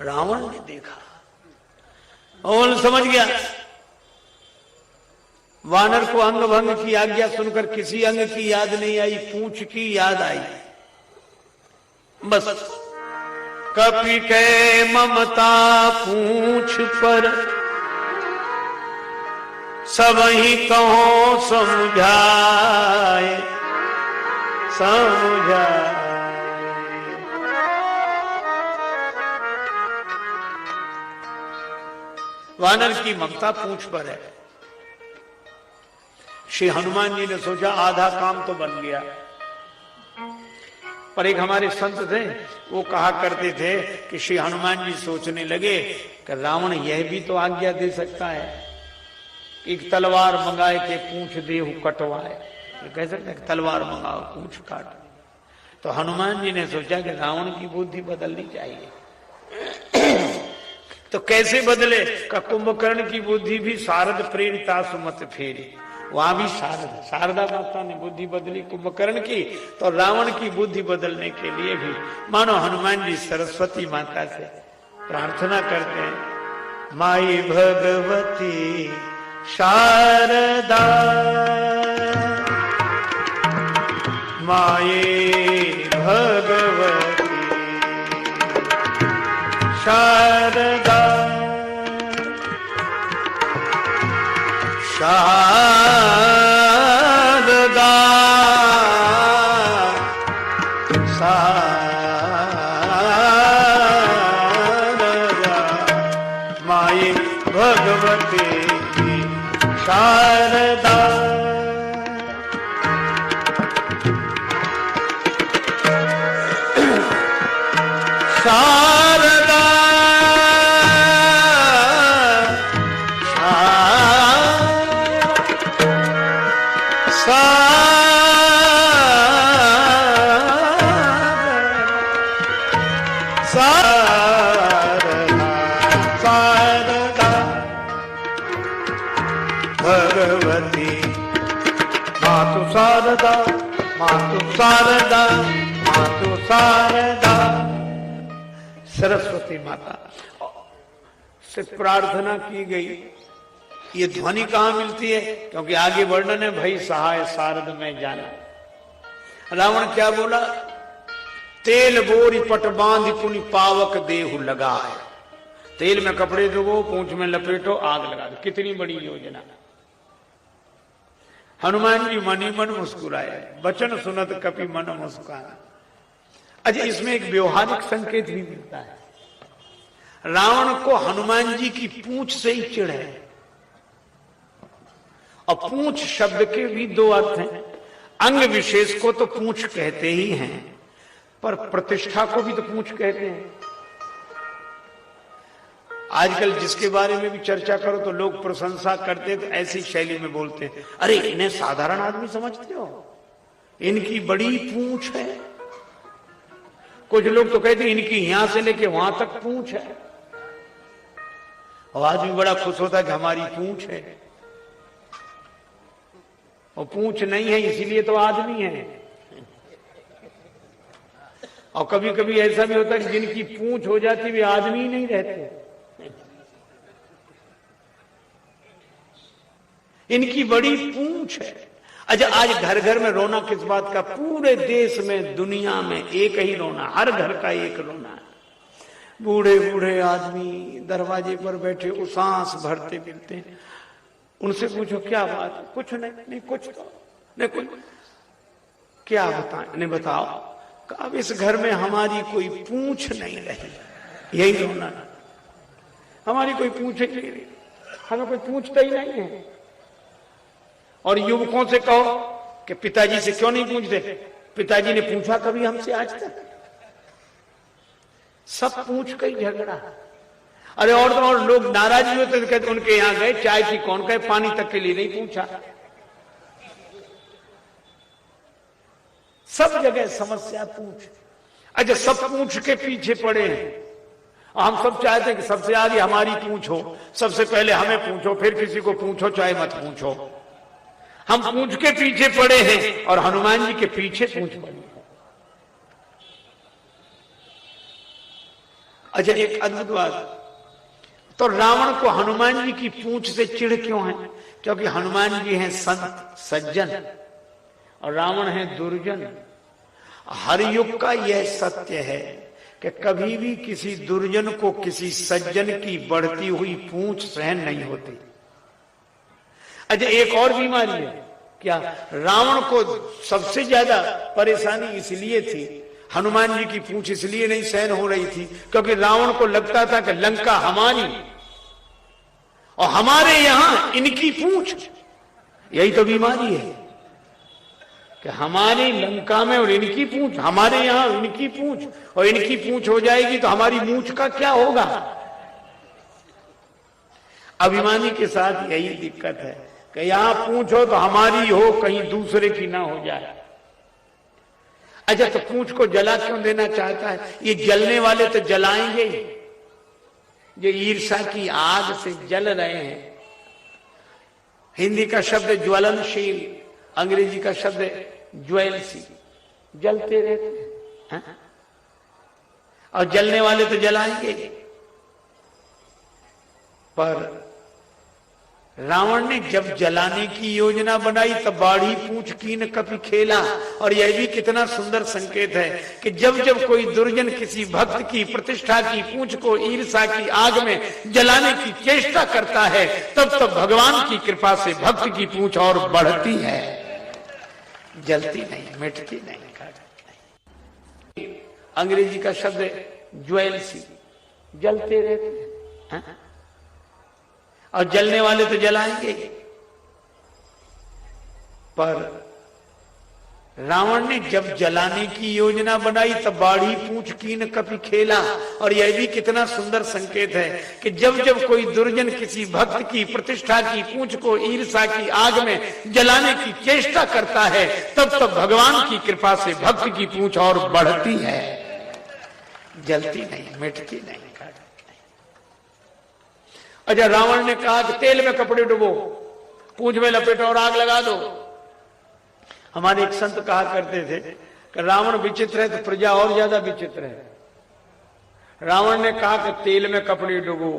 रावण ने देखा और समझ गया। वानर को अंग भंग की आज्ञा सुनकर किसी अंग की याद नहीं आई, पूंछ की याद आई। बस कपि के ममता पूंछ पर, सब ही कहो समझाए समझाए। वानर की ममता पूंछ पर है। श्री हनुमान जी ने सोचा आधा काम तो बन गया। पर एक हमारे संत थे, वो कहा करते थे कि श्री हनुमान जी सोचने लगे कि रावण यह भी तो आज्ञा दे सकता है कि एक तलवार मंगाए के पूंछ देहु कटवाए। ये कह सकते हैं तलवार मंगाओ पूंछ काट। तो हनुमान जी ने सोचा कि रावण की बुद्धि बदलनी चाहिए। तो कैसे बदले? का कुंभकर्ण की बुद्धि भी शारद प्रेरिता सुमत फेरी। वहां भी शारदा माता ने बुद्धि बदली कुंभकर्ण की, तो रावण की बुद्धि बदलने के लिए भी मानो हनुमान जी सरस्वती माता से प्रार्थना करते हैं। माई भगवती शारदा, माये भगवती शारदा, शारदा शारदा, माये भगवती शारदा। शारदा भगवती मातु शारदा, मातु शारदा, मातु शारदा। सरस्वती माता से प्रार्थना की गई। ये ध्वनि कहां मिलती है? क्योंकि आगे वर्णन है, भई सहाय सारद में जाना। रावण क्या बोला? तेल बोरी पट बांध पुनि पावक देहु लगा है। तेल में कपड़े धोवो, पूंछ में लपेटो, आग लगा दो। कितनी बड़ी योजना। हनुमान जी मन ही मन मुस्कुराए, वचन सुनत कपि मन मुस्कान। अच्छा, इसमें एक व्यवहारिक संकेत भी मिलता है। रावण को हनुमान जी की पूंछ से ही चिढ़ है। और पूंछ शब्द के भी दो अर्थ हैं। अंग विशेष को तो पूंछ कहते ही हैं, पर प्रतिष्ठा को भी तो पूंछ कहते हैं। आजकल जिसके बारे में भी चर्चा करो तो लोग प्रशंसा करते तो ऐसी शैली में बोलते हैं, अरे इन्हें साधारण आदमी समझते हो, इनकी बड़ी पूंछ है। कुछ लोग तो कहते हैं इनकी यहां से लेके वहां तक पूंछ है। और आदमी बड़ा खुश होता है कि हमारी पूंछ है। और पूंछ नहीं है इसीलिए तो आदमी है। और कभी कभी ऐसा भी होता है कि जिनकी पूंछ हो जाती वे आदमी ही नहीं रहते। इनकी बड़ी पूंछ है। अच्छा, आज घर घर में रोना किस बात का? पूरे देश में, दुनिया में एक ही रोना, हर घर का एक रोना है। बूढ़े बूढ़े आदमी दरवाजे पर बैठे उसास भरते मिलते हैं। उनसे पूछो क्या बात? कुछ नहीं कुछ तो नहीं कुछ। क्या बताएं? नहीं बताओ। अब इस घर में हमारी कोई पूंछ नहीं रही, यही रोना है। हमारी कोई पूंछ ही नहीं रही, हमें कोई पूछता ही नहीं है। और युवकों से कहो कि पिताजी से क्यों नहीं पूछते? पिताजी ने पूछा कभी हमसे आज तक? सब पूछ का ही झगड़ा। अरे और तो और लोग नाराज भी होते कहते उनके यहां गए, चाय की कौन कहे, पानी तक के लिए नहीं पूछा। सब जगह समस्या पूछ। अच्छा, सब पूछ के पीछे पड़े हैं। हम सब चाहते हैं कि सबसे आगे हमारी पूछ हो, सबसे पहले हमें पूछो, फिर किसी को पूछो चाहे मत पूछो। हम पूछ के पीछे पड़े हैं और हनुमान जी के पीछे पूछ पड़ी है। अच्छा, एक अद्भुत बात, तो रावण को हनुमान जी की पूंछ से चिढ़ क्यों है? क्योंकि हनुमान जी हैं संत सज्जन और रावण है दुर्जन। हर युग का यह सत्य है कि कभी भी किसी दुर्जन को किसी सज्जन की बढ़ती हुई पूंछ सहन नहीं होती। अच्छा, एक और बीमारी है क्या? रावण को सबसे ज्यादा परेशानी इसलिए थी, हनुमान जी की पूंछ इसलिए नहीं सहन हो रही थी क्योंकि रावण को लगता था कि लंका हमारी और हमारे यहां इनकी पूंछ। यही तो बीमारी है कि हमारी लंका में और इनकी पूंछ, हमारे यहां इनकी पूंछ, और इनकी पूंछ हो जाएगी तो हमारी मूंछ का क्या होगा? अभिमानी के साथ यही दिक्कत है कि यहां पूंछ हो तो हमारी हो, कहीं दूसरे की ना हो जाए। अच्छा, तो पूंछ को जला क्यों देना चाहता है? ये जलने वाले तो जलाएंगे ही, जो ईर्षा की आग से जल रहे हैं। हिंदी का शब्द ज्वलनशील, अंग्रेजी का शब्द ज्वेलसी, जलते रहते हैं। और जलने वाले तो जलाएंगे। पर रावण ने जब जलाने की योजना बनाई तब बाढ़ी पूंछ कीन कपि खेला। और यह भी कितना सुंदर संकेत है कि जब जब कोई दुर्जन किसी भक्त की प्रतिष्ठा की पूंछ को ईर्षा की आग में जलाने की चेष्टा करता है, तब तब भगवान की कृपा से भक्त की पूंछ और बढ़ती है, जलती नहीं, मिटती नहीं। अंग्रेजी का शब्द ज्वेलसी, जलते रहते हैं। और जलने वाले तो जलाएंगे। पर रावण ने जब जलाने की योजना बनाई तब बाढ़ी पूंछ कीन कपि खेला। और यह भी कितना सुंदर संकेत है कि जब जब कोई दुर्जन किसी भक्त की प्रतिष्ठा की पूंछ को ईर्षा की आग में जलाने की चेष्टा करता है, तब तब भगवान की कृपा से भक्त की पूंछ और बढ़ती है, जलती नहीं, मिटती नहीं। अच्छा, रावण ने कहा कि तेल में कपड़े डुबो, पूंछ में लपेटो और आग लगा दो। हमारे एक संत कहा करते थे कि रावण विचित्र है तो प्रजा और ज्यादा विचित्र है। रावण ने कहा कि तेल में कपड़े डुबो,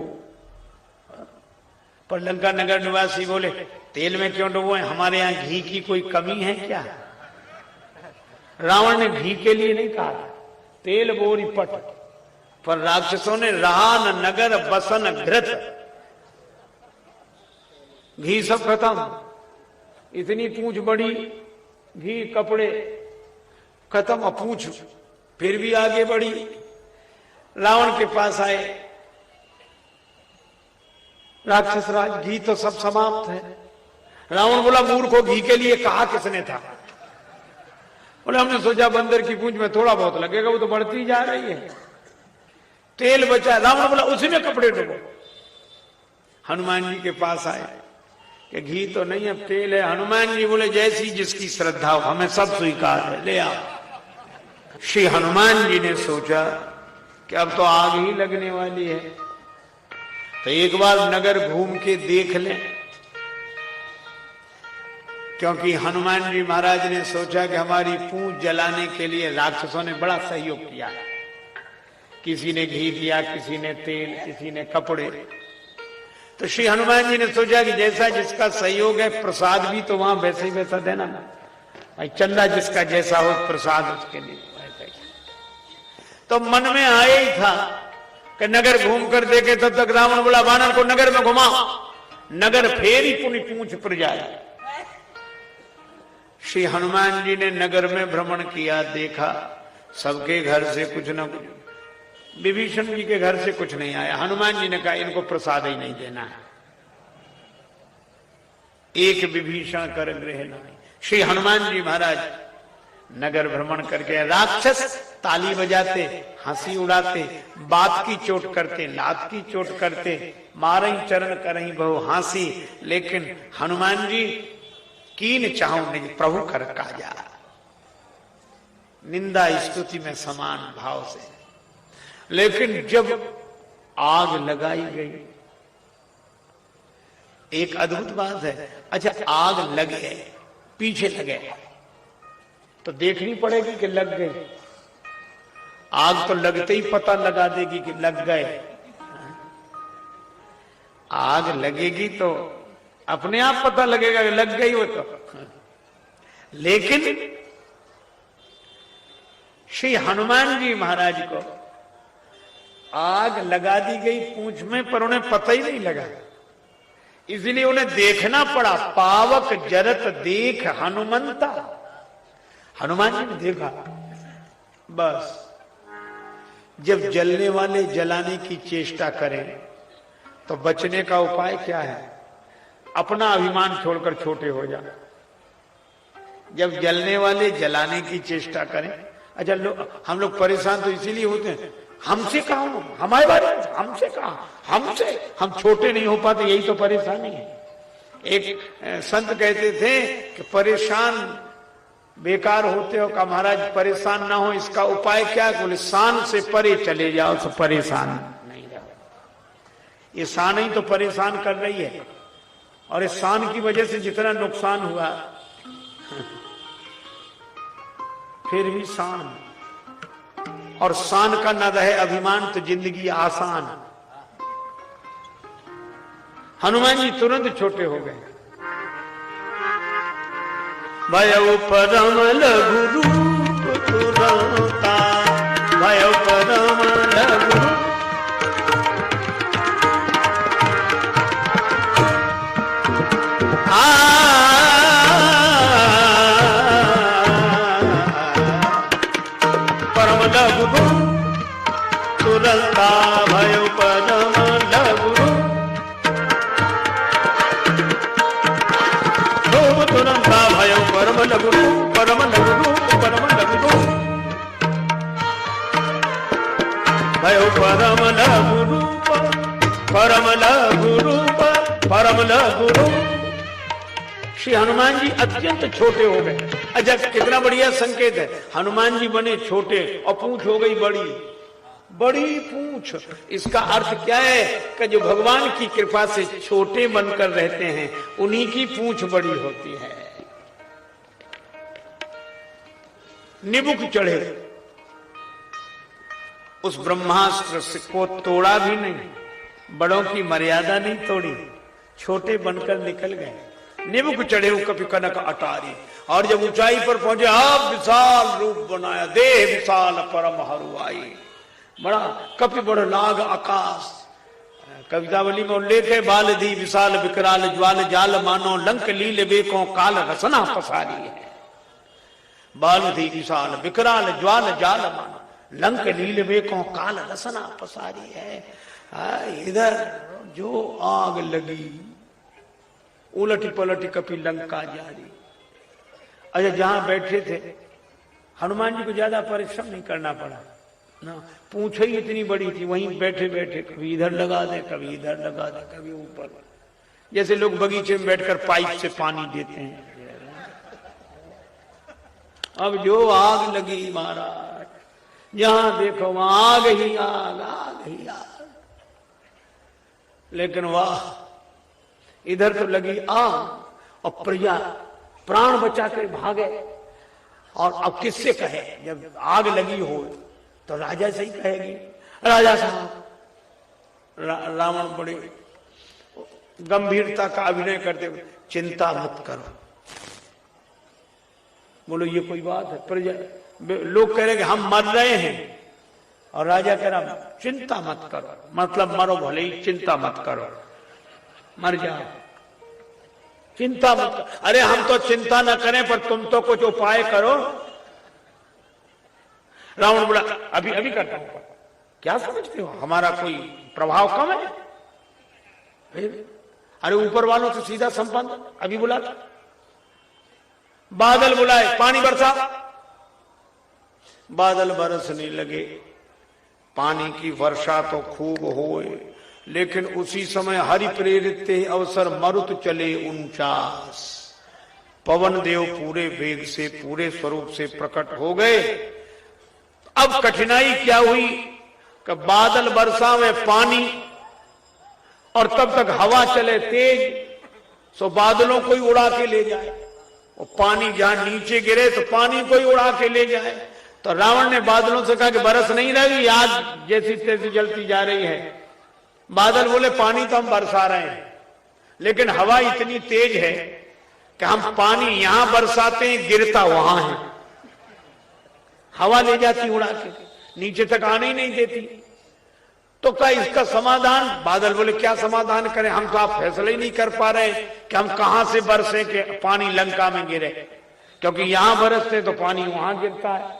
पर लंका नगर निवासी बोले तेल में क्यों डुबोए, हमारे यहाँ घी की कोई कमी है क्या? रावण ने घी के लिए नहीं कहा, तेल बोरी पट, पर राक्षसों ने रहा न नगर बसन घृत, घी सब खत्म, इतनी पूंछ बड़ी, घी कपड़े खत्म, अपूंछ फिर भी आगे बढ़ी। रावण के पास आए, राक्षस राज घी तो सब समाप्त है। रावण बोला मूर्खों, घी के लिए कहा किसने था? बोले हमने सोचा बंदर की पूंछ में थोड़ा बहुत लगेगा, वो तो बढ़ती जा रही है, तेल बचा। रावण बोला उसी में कपड़े डुबो। हनुमान जी के पास आए कि घी तो नहीं अब तेल है। हनुमान जी बोले जैसी जिसकी श्रद्धा हो, हमें सब स्वीकार है, ले आओ। श्री हनुमान जी ने सोचा कि अब तो आग ही लगने वाली है, तो एक बार नगर घूम के देख लें, क्योंकि हनुमान जी महाराज ने सोचा कि हमारी पूंछ जलाने के लिए राक्षसों ने बड़ा सहयोग किया, किसी ने घी दिया, किसी ने तेल, किसी ने कपड़े। तो श्री हनुमान जी ने सोचा कि जैसा जिसका सहयोग है, प्रसाद भी तो वहां वैसे ही वैसा देना ना भाई, चंदा जिसका जैसा हो प्रसाद उसके लिए वैसा ही। तो मन में आया ही था कि नगर घूम कर देखे, तब तक रावण बोला वानर को नगर में घुमाओ, नगर फेरी पुनि पूंछ पर जाए। श्री हनुमान जी ने नगर में भ्रमण किया, देखा सबके घर से कुछ न कुछ, विभीषण जी के घर से कुछ नहीं आया। हनुमान जी ने कहा इनको प्रसाद ही नहीं देना है, एक विभीषण कर गृह नहीं। श्री हनुमान जी महाराज नगर भ्रमण करके, राक्षस ताली बजाते, हंसी उड़ाते, बात की चोट करते, लात की चोट करते, मारई चरण करई बहु हांसी, लेकिन हनुमान जी कीन चाहूं नहीं प्रभु कर काजा, निंदा स्तुति में समान भाव से। लेकिन जब आग लगाई गई, एक अद्भुत बात है, अच्छा आग लगे, पीछे लगे तो देखनी पड़ेगी कि लग गई, आग तो लगते ही पता लगा देगी कि लग गए। आग लगेगी तो अपने आप पता लगेगा कि लग गई हो तो। लेकिन श्री हनुमान जी महाराज को आग लगा दी गई पूंछ में, पर उन्हें पता ही नहीं लगा, इसलिए उन्हें देखना पड़ा। पावक जरत देख हनुमंता, हनुमान जी ने देखा। बस जब जलने वाले जलाने की चेष्टा करें तो बचने का उपाय क्या है? अपना अभिमान छोड़कर छोटे हो जाए। जब जलने वाले जलाने की चेष्टा करें, अच्छा हम लोग परेशान तो इसीलिए होते हैं, हमसे कहा, हमारे बारे में हमसे कहा, हमसे हम छोटे नहीं हो पाते, यही तो परेशानी है। एक संत कहते थे कि परेशान बेकार होते हो, का महाराज परेशान ना हो इसका उपाय क्या? बोले शान से परे चले जाओ तो परेशान नहीं रहो। ये शान ही तो परेशान कर रही है, और इस शान की वजह से जितना नुकसान हुआ, फिर भी शान, और शान का न रहे अभिमान तो जिंदगी आसान। हनुमान जी तुरंत छोटे हो गए। भयउ परम लघु रूप तुरंता, भयउ परम लघु परम लघु तुरंता, भयउ परम लघु रूप तुरंता, भयउ परम लघु रूप, परम लघु रूप, परम लघु रूप, भयउ परम लघु रूप, परम लघु रूप, परम लघु रूप। श्री हनुमान जी अत्यंत छोटे हो गए। अच्छा कितना बढ़िया संकेत है, हनुमान जी बने छोटे और पूंछ हो गई बड़ी, बड़ी पूंछ। इसका अर्थ क्या है कि जो भगवान की कृपा से छोटे बनकर रहते हैं उन्हीं की पूंछ बड़ी होती है। निबुक चढ़े, उस ब्रह्मास्त्र को तोड़ा भी नहीं, बड़ों की मर्यादा नहीं तोड़ी, छोटे बनकर निकल गए। निमुख चढ़े कपि कनक अटारी, और जब ऊंचाई पर पहुंचे आप विशाल रूप बनाया, देह विशाल परम हरुआई। बड़ा कपि बड़ लाग आकाश, कवितावली में उल्लेख है, बाल दी विशाल विकराल ज्वाल जाल मानो, लंक लील बेको काल रसना पसारी है। बाल दी विशाल विकराल ज्वाल जाल मानो, लंक लील बेको काल रसना पसारी है। इधर जो आग लगी, उलटी पलटी कपि लंका जारी। अच्छा, जहां बैठे थे हनुमान जी को ज्यादा परिश्रम नहीं करना पड़ा ना, पूंछ ही इतनी बड़ी थी, वहीं बैठे बैठे कभी इधर लगा दे, कभी इधर लगा दे, कभी ऊपर, जैसे लोग बगीचे में बैठकर पाइप से पानी देते हैं। अब जो आग लगी महाराज, जहां देखो वहां आग ही आग, आग ही आग। लेकिन वाह, इधर तो लगी आग और प्रजा प्राण बचा कर भागे। और अब किससे कहे, जब आग लगी हो तो राजा से ही कहेगी, राजा साहब। रावण बड़े गंभीरता का अभिनय करते हुए, चिंता मत करो। बोलो ये कोई बात है? प्रजा लोग कह रहे कि हम मर रहे हैं, और राजा कह रहा चिंता मत करो, मतलब मरो भले ही, चिंता मत करो, मर जाओ, चिंता मत करो। अरे हम तो चिंता न करें, पर तुम तो कुछ उपाय करो। रावण बोला अभी अभी करता हूं। क्या समझते हो हमारा कोई प्रभाव कम है? अरे ऊपर वालों से सीधा संबंध, अभी बुला, बादल बुलाए, पानी बरसा। बादल बरसने लगे, पानी की वर्षा तो खूब होए, लेकिन उसी समय हरि प्रेरित अवसर मरुत चले 49। पवन देव पूरे वेग से, पूरे स्वरूप से प्रकट हो गए। अब कठिनाई क्या हुई कि बादल बरसा में पानी, और तब तक हवा चले तेज, सो बादलों को ही उड़ा के ले जाए, और पानी जहां नीचे गिरे तो पानी को ही उड़ा के ले जाए। तो रावण ने बादलों से कहा कि बरस नहीं रही, आग जैसी तैसी जलती जा रही है। बादल बोले पानी तो हम बरसा रहे हैं, लेकिन हवा इतनी तेज है कि हम पानी यहां बरसाते हैं, गिरता वहां है, हवा ले जाती उड़ा के, नीचे तक आने ही नहीं देती। तो क्या इसका समाधान? बादल बोले क्या समाधान करें, हम तो आप फैसला ही नहीं कर पा रहे कि हम कहां से बरसे कि पानी लंका में गिरे, क्योंकि यहां बरसते तो पानी वहां गिरता है।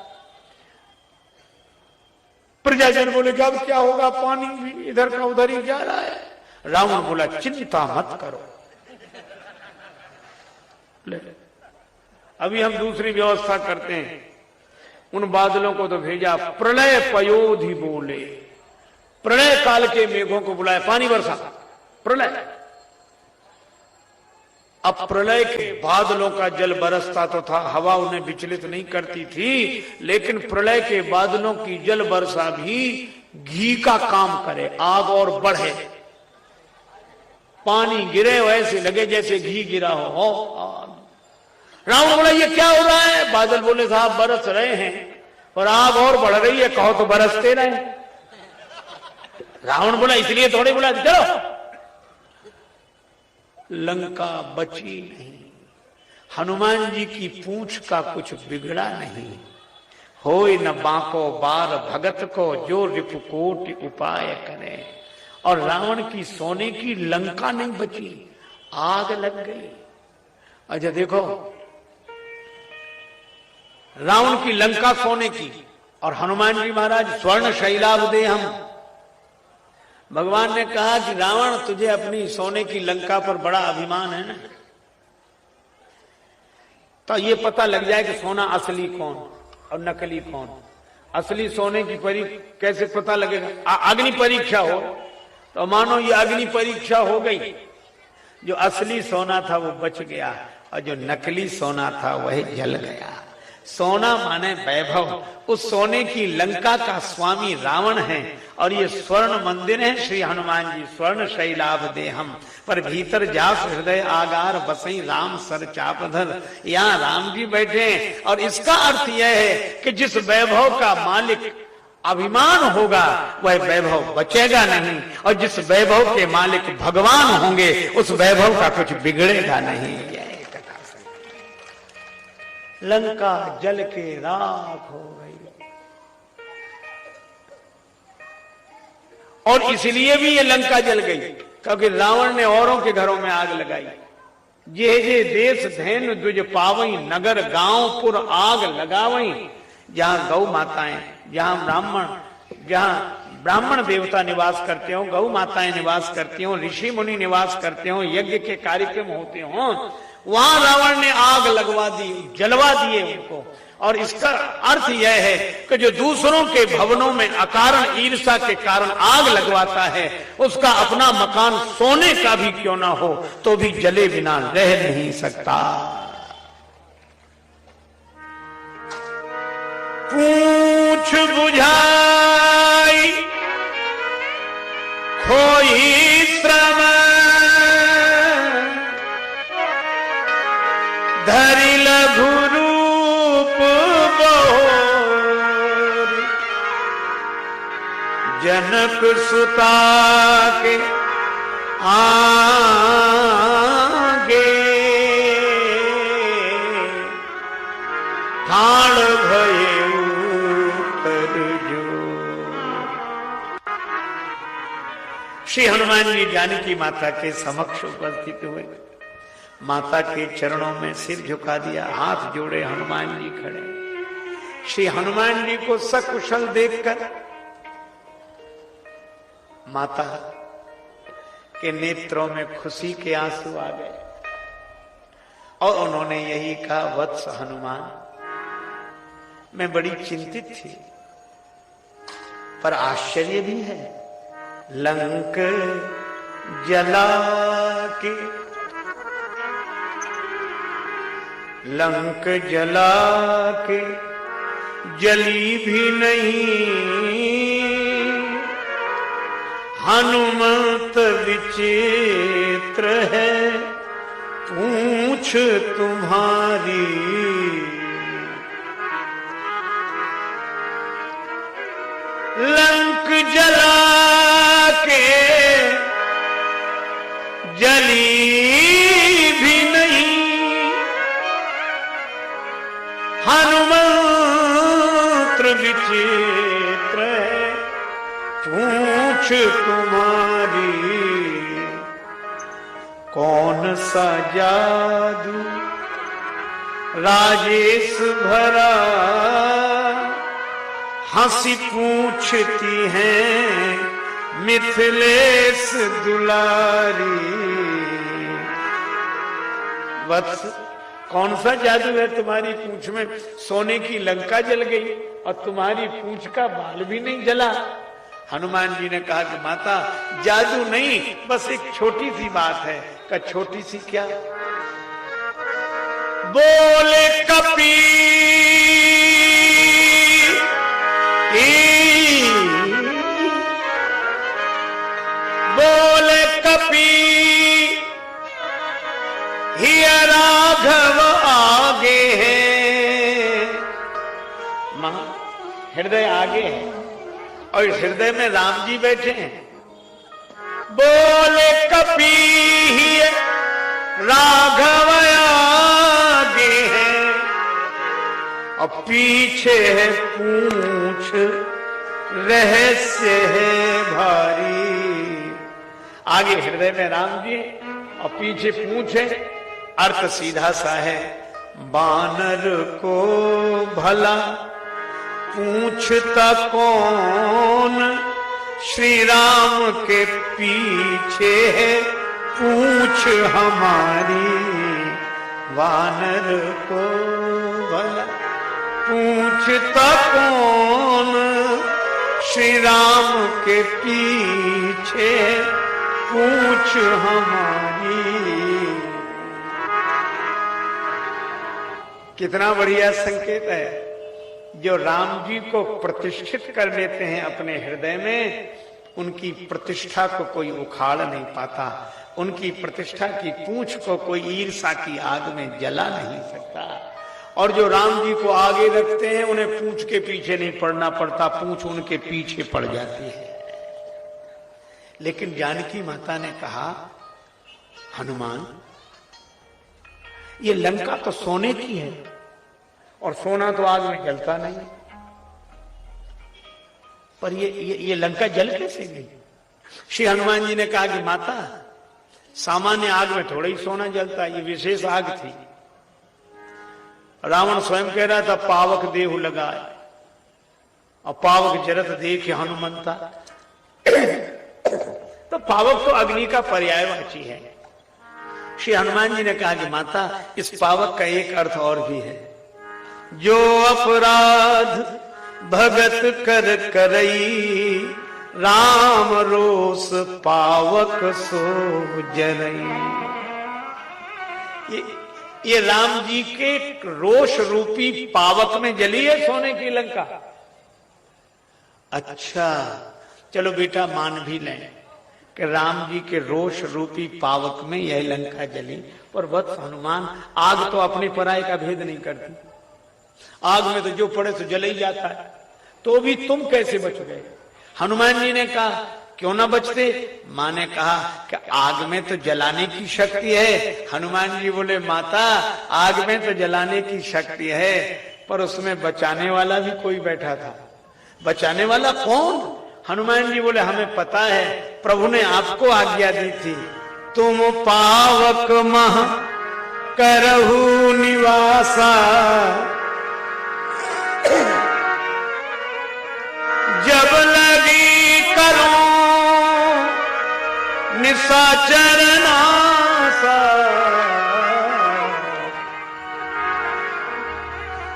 प्रजाजन बोले कि अब क्या होगा, पानी भी इधर का उधर ही जा रहा है। रावण बोला चिंता मत करो, अभी हम दूसरी व्यवस्था करते हैं। उन बादलों को तो भेजा, प्रलय पयोधि बोले, प्रलय काल के मेघों को बुलाया, पानी बरसा, प्रलय। अब प्रलय के बादलों का जल बरसता तो था, हवा उन्हें विचलित नहीं करती थी, लेकिन प्रलय के बादलों की जल वर्षा भी घी का काम करे, आग और बढ़े, पानी गिरे वैसे लगे जैसे घी गिरा हो। रावण बोला ये क्या हो रहा है? बादल बोले साहब बरस रहे हैं और आग और बढ़ रही है, कहो तो बरसते रहे। रावण बोला इसलिए थोड़ी बोला, चलो। लंका बची नहीं, हनुमान जी की पूंछ का कुछ बिगड़ा नहीं। होय न बांको बार भगत को, जो रिपुकोटि उपाय करे। और रावण की सोने की लंका नहीं बची, आग लग गई। अच्छा देखो, रावण की लंका सोने की, और हनुमान जी महाराज स्वर्ण शैलाभदेहम। भगवान ने कहा कि रावण तुझे अपनी सोने की लंका पर बड़ा अभिमान है ना, तो ये पता लग जाए कि सोना असली कौन और नकली कौन। असली सोने की कैसे पता लगेगा? अग्नि परीक्षा हो तो मानो ये अग्नि परीक्षा हो गई, जो असली सोना था वो बच गया, और जो नकली सोना था वह जल गया। सोना माने वैभव, उस सोने की लंका का स्वामी रावण है, और ये स्वर्ण मंदिर है श्री हनुमान जी, स्वर्ण शैलाभदेहम। पर भीतर जास हृदय आगार बसई राम सर चापधर, यहाँ राम जी बैठे हैं। और इसका अर्थ यह है कि जिस वैभव का मालिक अभिमान होगा वह वैभव बचेगा नहीं, और जिस वैभव के मालिक भगवान होंगे उस वैभव का कुछ बिगड़ेगा नहीं। लंका जल के राख हो गई, और इसलिए भी ये लंका जल गई क्योंकि रावण ने औरों के घरों में आग लगाई। ये देश धैन द्विज पावई, नगर गांव पुर आग लगावई। जहां गौ माताएं, जहां ब्राह्मण देवता निवास करते हो, गौ माताएं निवास करती हो, ऋषि मुनि निवास करते हो, यज्ञ के कार्यक्रम होते हो, वहां रावण ने आग लगवा दी, जलवा दिए उनको। और इसका अर्थ यह है कि जो दूसरों के भवनों में अकारण ईर्ष्या के कारण आग लगवाता है, उसका अपना मकान सोने का भी क्यों ना हो तो भी जले बिना रह नहीं सकता। पूछ बुझाई खोई श्रम, धरि लघु रूप बोर, जनक सुता के आगे, ठाण भये उतर जो। श्री हनुमान जी जानकी माता के समक्ष उपस्थित हुए, माता के चरणों में सिर झुका दिया, हाथ जोड़े हनुमान जी खड़े। श्री हनुमान जी को सकुशल देखकर माता के नेत्रों में खुशी के आंसू आ गए, और उन्होंने यही कहा, वत्स हनुमान, मैं बड़ी चिंतित थी, पर आश्चर्य भी है। लंक जला के, लंक जला के जली भी नहीं, हनुमत विचित्र है पूछ तुम्हारी। लंक जला के जली भी नहीं, हनुमंत्र विचित्र है पूछ तुम्हारी। कौन सा जादू राजेश भरा, हंसी पूछती हैं मिथिलेश दुलारी। वत्स, कौन सा जादू है तुम्हारी पूंछ में? सोने की लंका जल गई और तुम्हारी पूंछ का बाल भी नहीं जला। हनुमान जी ने कहा कि माता, जादू नहीं, बस एक छोटी सी बात है। का छोटी सी क्या? बोले कपी बोले कपी हिय राघव आगे है। मां, हृदय आगे है और इस हृदय में राम जी बैठे हैं। बोले कपी हिय राघव आगे है और पीछे है पूंछ रहस्य है भारी। आगे हृदय में राम जी और पीछे पूंछ है। अर्थ सीधा सा है, बानर को भला पूछता कौन, श्री राम के पीछे है पूछ हमारी। वानर को भला पूछता कौन, श्री राम के पीछे पूछ हमारी। कितना बढ़िया संकेत है। जो राम जी को प्रतिष्ठित कर लेते हैं अपने हृदय में, उनकी प्रतिष्ठा को कोई उखाड़ नहीं पाता, उनकी प्रतिष्ठा की पूंछ को कोई ईर्ष्या की आग में जला नहीं सकता। और जो राम जी को आगे रखते हैं उन्हें पूंछ के पीछे नहीं पड़ना पड़ता, पूंछ उनके पीछे पड़ जाती है। लेकिन जानकी माता ने कहा, हनुमान ये लंका तो सोने की है और सोना तो आग में जलता नहीं, पर ये लंका जल कैसे गई? श्री हनुमान जी ने कहा कि माता, सामान्य आग में थोड़ा ही सोना जलता है, ये विशेष आग थी। रावण स्वयं कह रहा था पावक देहु लगाए, और पावक जरत देख हनुमंता। तो पावक तो अग्नि का पर्यायवाची है। श्री हनुमान जी ने कहा कि माता, इस पावक का एक अर्थ और भी है, जो अपराध भगत कर करई, राम रोष पावक सो जरई। ये राम जी के रोष रूपी पावक में जली है सोने की लंका। अच्छा चलो बेटा, मान भी लें कि राम जी के रोष रूपी पावक में यह लंका जली, पर वत्स हनुमान, आग तो अपने पराये का भेद नहीं करती। आग में तो जो पड़े तो जल ही जाता है, तो भी तुम कैसे बच गए? हनुमान जी ने कहा, क्यों ना बचते? मां ने कहा कि आग में तो जलाने की शक्ति है। हनुमान जी बोले, माता आग में तो जलाने की शक्ति है, पर उसमें बचाने वाला भी कोई बैठा था। बचाने वाला कौन? हनुमान जी बोले, हमें पता है, प्रभु ने आपको आज्ञा दी थी, तुम पावक मह करहु निवासा, जब लगी करो निशाचर नासा।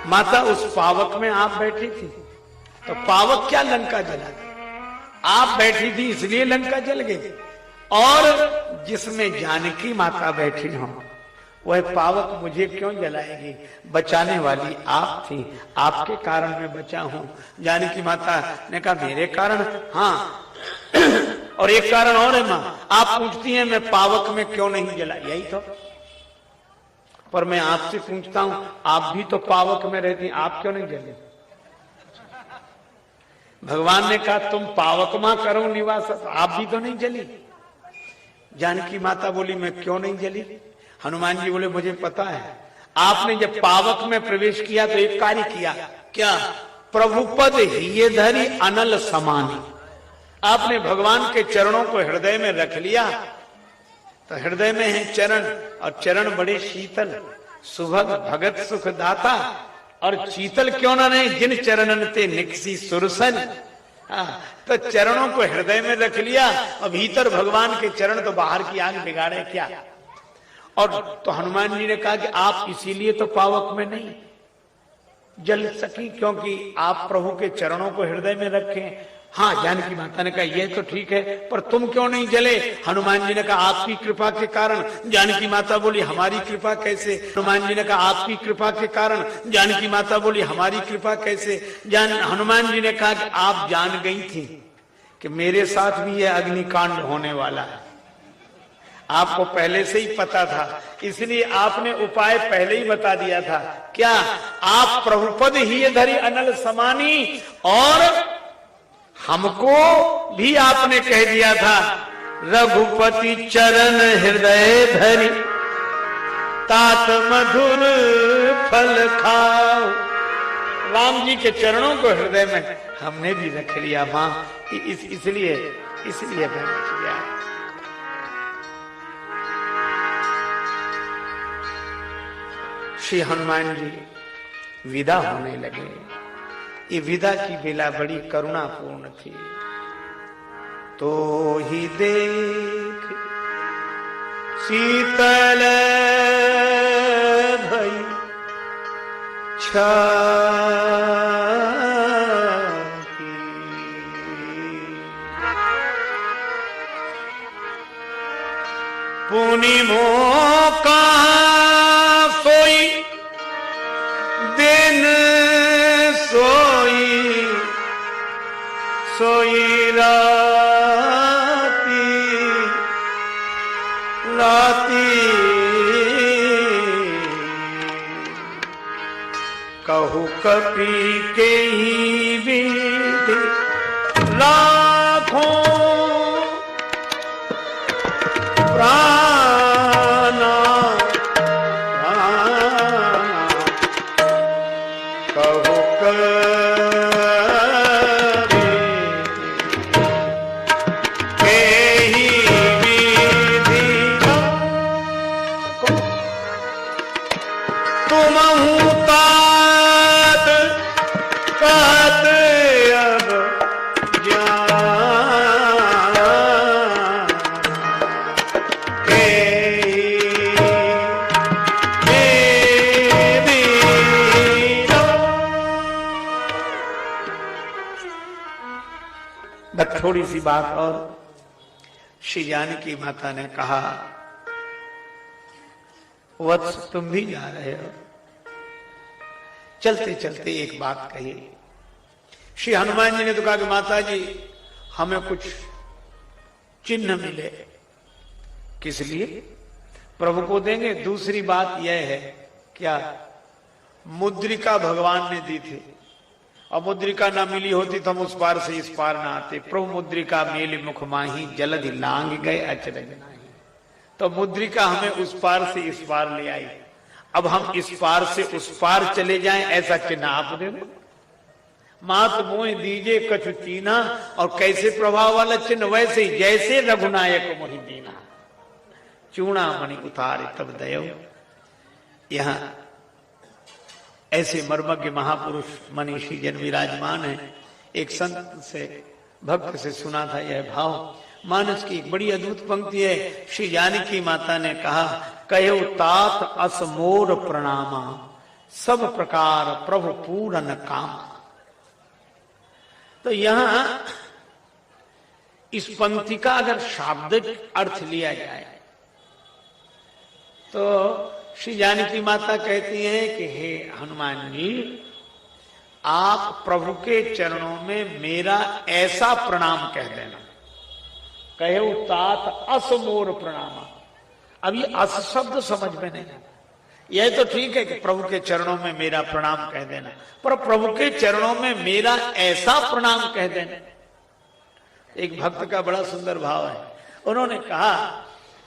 माता उस पावक में आप बैठी थी, तो पावक क्या लंका जला? आप बैठी थी इसलिए लंका जल गई। और जिसमें जानकी माता बैठी हो वह पावक मुझे क्यों जलाएगी? बचाने वाली आप थी, आपके कारण मैं बचा हूं। जानकी माता ने कहा, मेरे कारण? हाँ, और एक कारण और है मां, आप पूछती हैं मैं पावक में क्यों नहीं जला, यही तो। पर मैं आपसे पूछता हूं, आप भी तो पावक में रहती, आप क्यों नहीं जले? भगवान ने कहा, तुम पावक मां करो निवास, आप भी तो नहीं जली। जानकी माता बोली, मैं क्यों नहीं जली? हनुमान जी बोले, मुझे पता है, आपने जब पावक में प्रवेश किया तो एक कार्य किया। क्या? प्रभुपद हिये धरि अनल समानी। आपने भगवान के चरणों को हृदय में रख लिया, तो हृदय में है चरण, और चरण बड़े शीतल, सुभग भगत सुख दाता। और शीतल क्यों ना नहीं, जिन चरणन ते निकसी सुरसन। तो चरणों को हृदय में रख लिया, और भीतर भगवान के चरण, तो बाहर की आग बिगाड़े क्या? और तो हनुमान जी ने कहा कि आप इसीलिए तो पावक में नहीं जल सकी, क्योंकि आप प्रभु के चरणों को हृदय में रखें। हाँ, जानकी माता ने कहा, यह तो ठीक है, पर तुम क्यों नहीं जले? हनुमान जी ने कहा, आपकी कृपा के कारण। जानकी माता बोली, हमारी कृपा कैसे? हनुमान जी ने कहा, आपकी कृपा के कारण। जानकी माता बोली, हमारी कृपा कैसे? हनुमान जी ने कहा कि आप जान गई थी कि मेरे साथ भी यह अग्निकांड होने वाला है, आपको पहले से ही पता था, इसलिए आपने उपाय पहले ही बता दिया था। क्या? आप प्रभुपद ही धरि अनल समानी, और हमको भी आपने कह दिया था, रघुपति चरण हृदय धरि तात मधुर फल खाओ। राम जी के चरणों को हृदय में हमने भी रख लिया मां, इसलिए मैं बच गया। श्री हनुमान जी विदा होने लगे। ये विदा की बेला बड़ी करुणापूर्ण थी। तो ही देख शीतल भई छाती, पुनि मोका सोई दिन सोई सोई राती राती। कपि के ही विधि लाखों प्राणा कहो के ही विधि तुम तात कहत अब ज्ञान के बस थोड़ी सी बात और। श्री जानकी माता ने कहा, वत्स तुम भी जा रहे हो, चलते चलते एक बात कही। श्री हनुमान जी ने तो कहा कि माता जी हमें कुछ चिन्ह मिले, किस लिए? प्रभु को देंगे। दूसरी बात यह है, क्या? मुद्रिका भगवान ने दी थी, और मुद्रिका ना मिली होती तो हम उस पार से इस पार ना आते। प्रभु मुद्रिका मेले मुख माही जलधि लांग गए अचरज नाही। तो मुद्रिका हमें उस पार से इस पार ले आई। अब हम इस पार से उस पार चले जाएं, ऐसा चिन्ह आप दे दो। मात मोह दीजे कछु चीना, और कैसे प्रभाव वाला चिन्ह? वैसे ही जैसे रघुनायक मोहि दीना, चूड़ा मणि उतारे तब दयो। यहां ऐसे मर्मज्ञ महापुरुष मनीषी जन विराजमान है। एक संत से, भक्त से सुना था यह भाव। मानस की एक बड़ी अद्भुत पंक्ति है। श्री जानकी माता ने कहा, कहो तात अस मोर प्रणामा, सब प्रकार प्रभु पूरन कामा। तो यहां इस पंक्ति का अगर शाब्दिक अर्थ लिया जाए तो श्री जानकी माता कहती हैं कि हे हनुमान जी, आप प्रभु के चरणों में मेरा ऐसा प्रणाम कह देना। कहे तात अस मोर प्रणामा। अब ये अस शब्द समझ में नहीं। यह तो ठीक है कि प्रभु के चरणों में मेरा प्रणाम कह देना, पर प्रभु के चरणों में मेरा ऐसा प्रणाम कह देना। एक भक्त का बड़ा सुंदर भाव है। उन्होंने कहा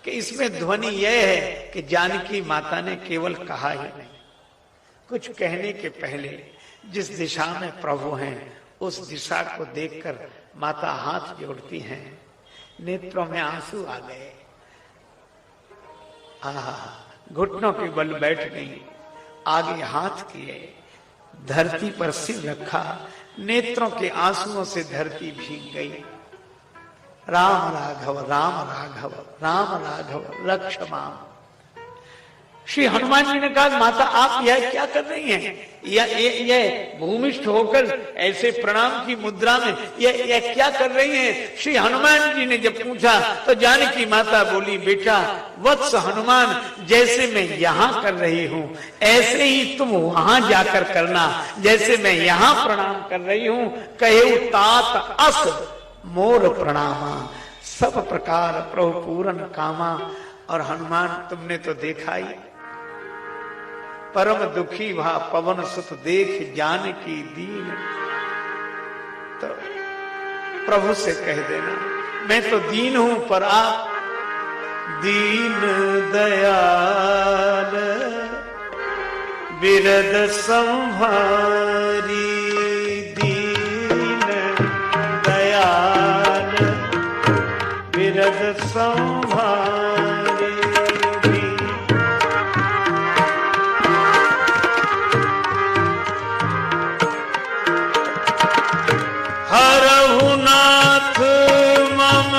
कि इसमें ध्वनि यह है कि जानकी माता ने केवल कहा ही नहीं, कुछ कहने के पहले जिस दिशा में प्रभु हैं उस दिशा को देखकर माता हाथ जोड़ती हैं, नेत्रों में आंसू आ गए। घुटनों के बल बैठ गई, आगे हाथ किए, धरती पर सिर रखा, नेत्रों के आंसुओं से धरती भीग गई। राम राघव राम राघव राम राघव रक्ष माम। श्री हनुमान जी ने कहा, माता आप यह क्या कर रही हैं? यह भूमिष्ठ होकर ऐसे प्रणाम की मुद्रा में यह क्या कर रही हैं? श्री हनुमान जी ने जब पूछा तो जानकी माता बोली, बेटा वत्स हनुमान, जैसे मैं यहाँ कर रही हूँ ऐसे ही तुम वहां जाकर करना, जैसे मैं यहाँ प्रणाम कर रही हूँ। कहे तात अस मोर प्रणामा, सब प्रकार प्रभु पूरन कामा। और हनुमान तुमने तो देखा ही, परम दुखी भा पवन सुत देख जानकी दीन। तो प्रभु से कह देना, मैं तो दीन हूं पर आप दीन दयाल बिरद संभारी। बिरद संभारी हरहु नाथ मम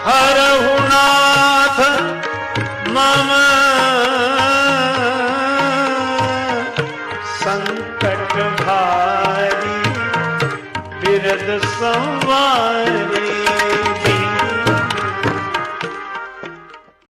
हर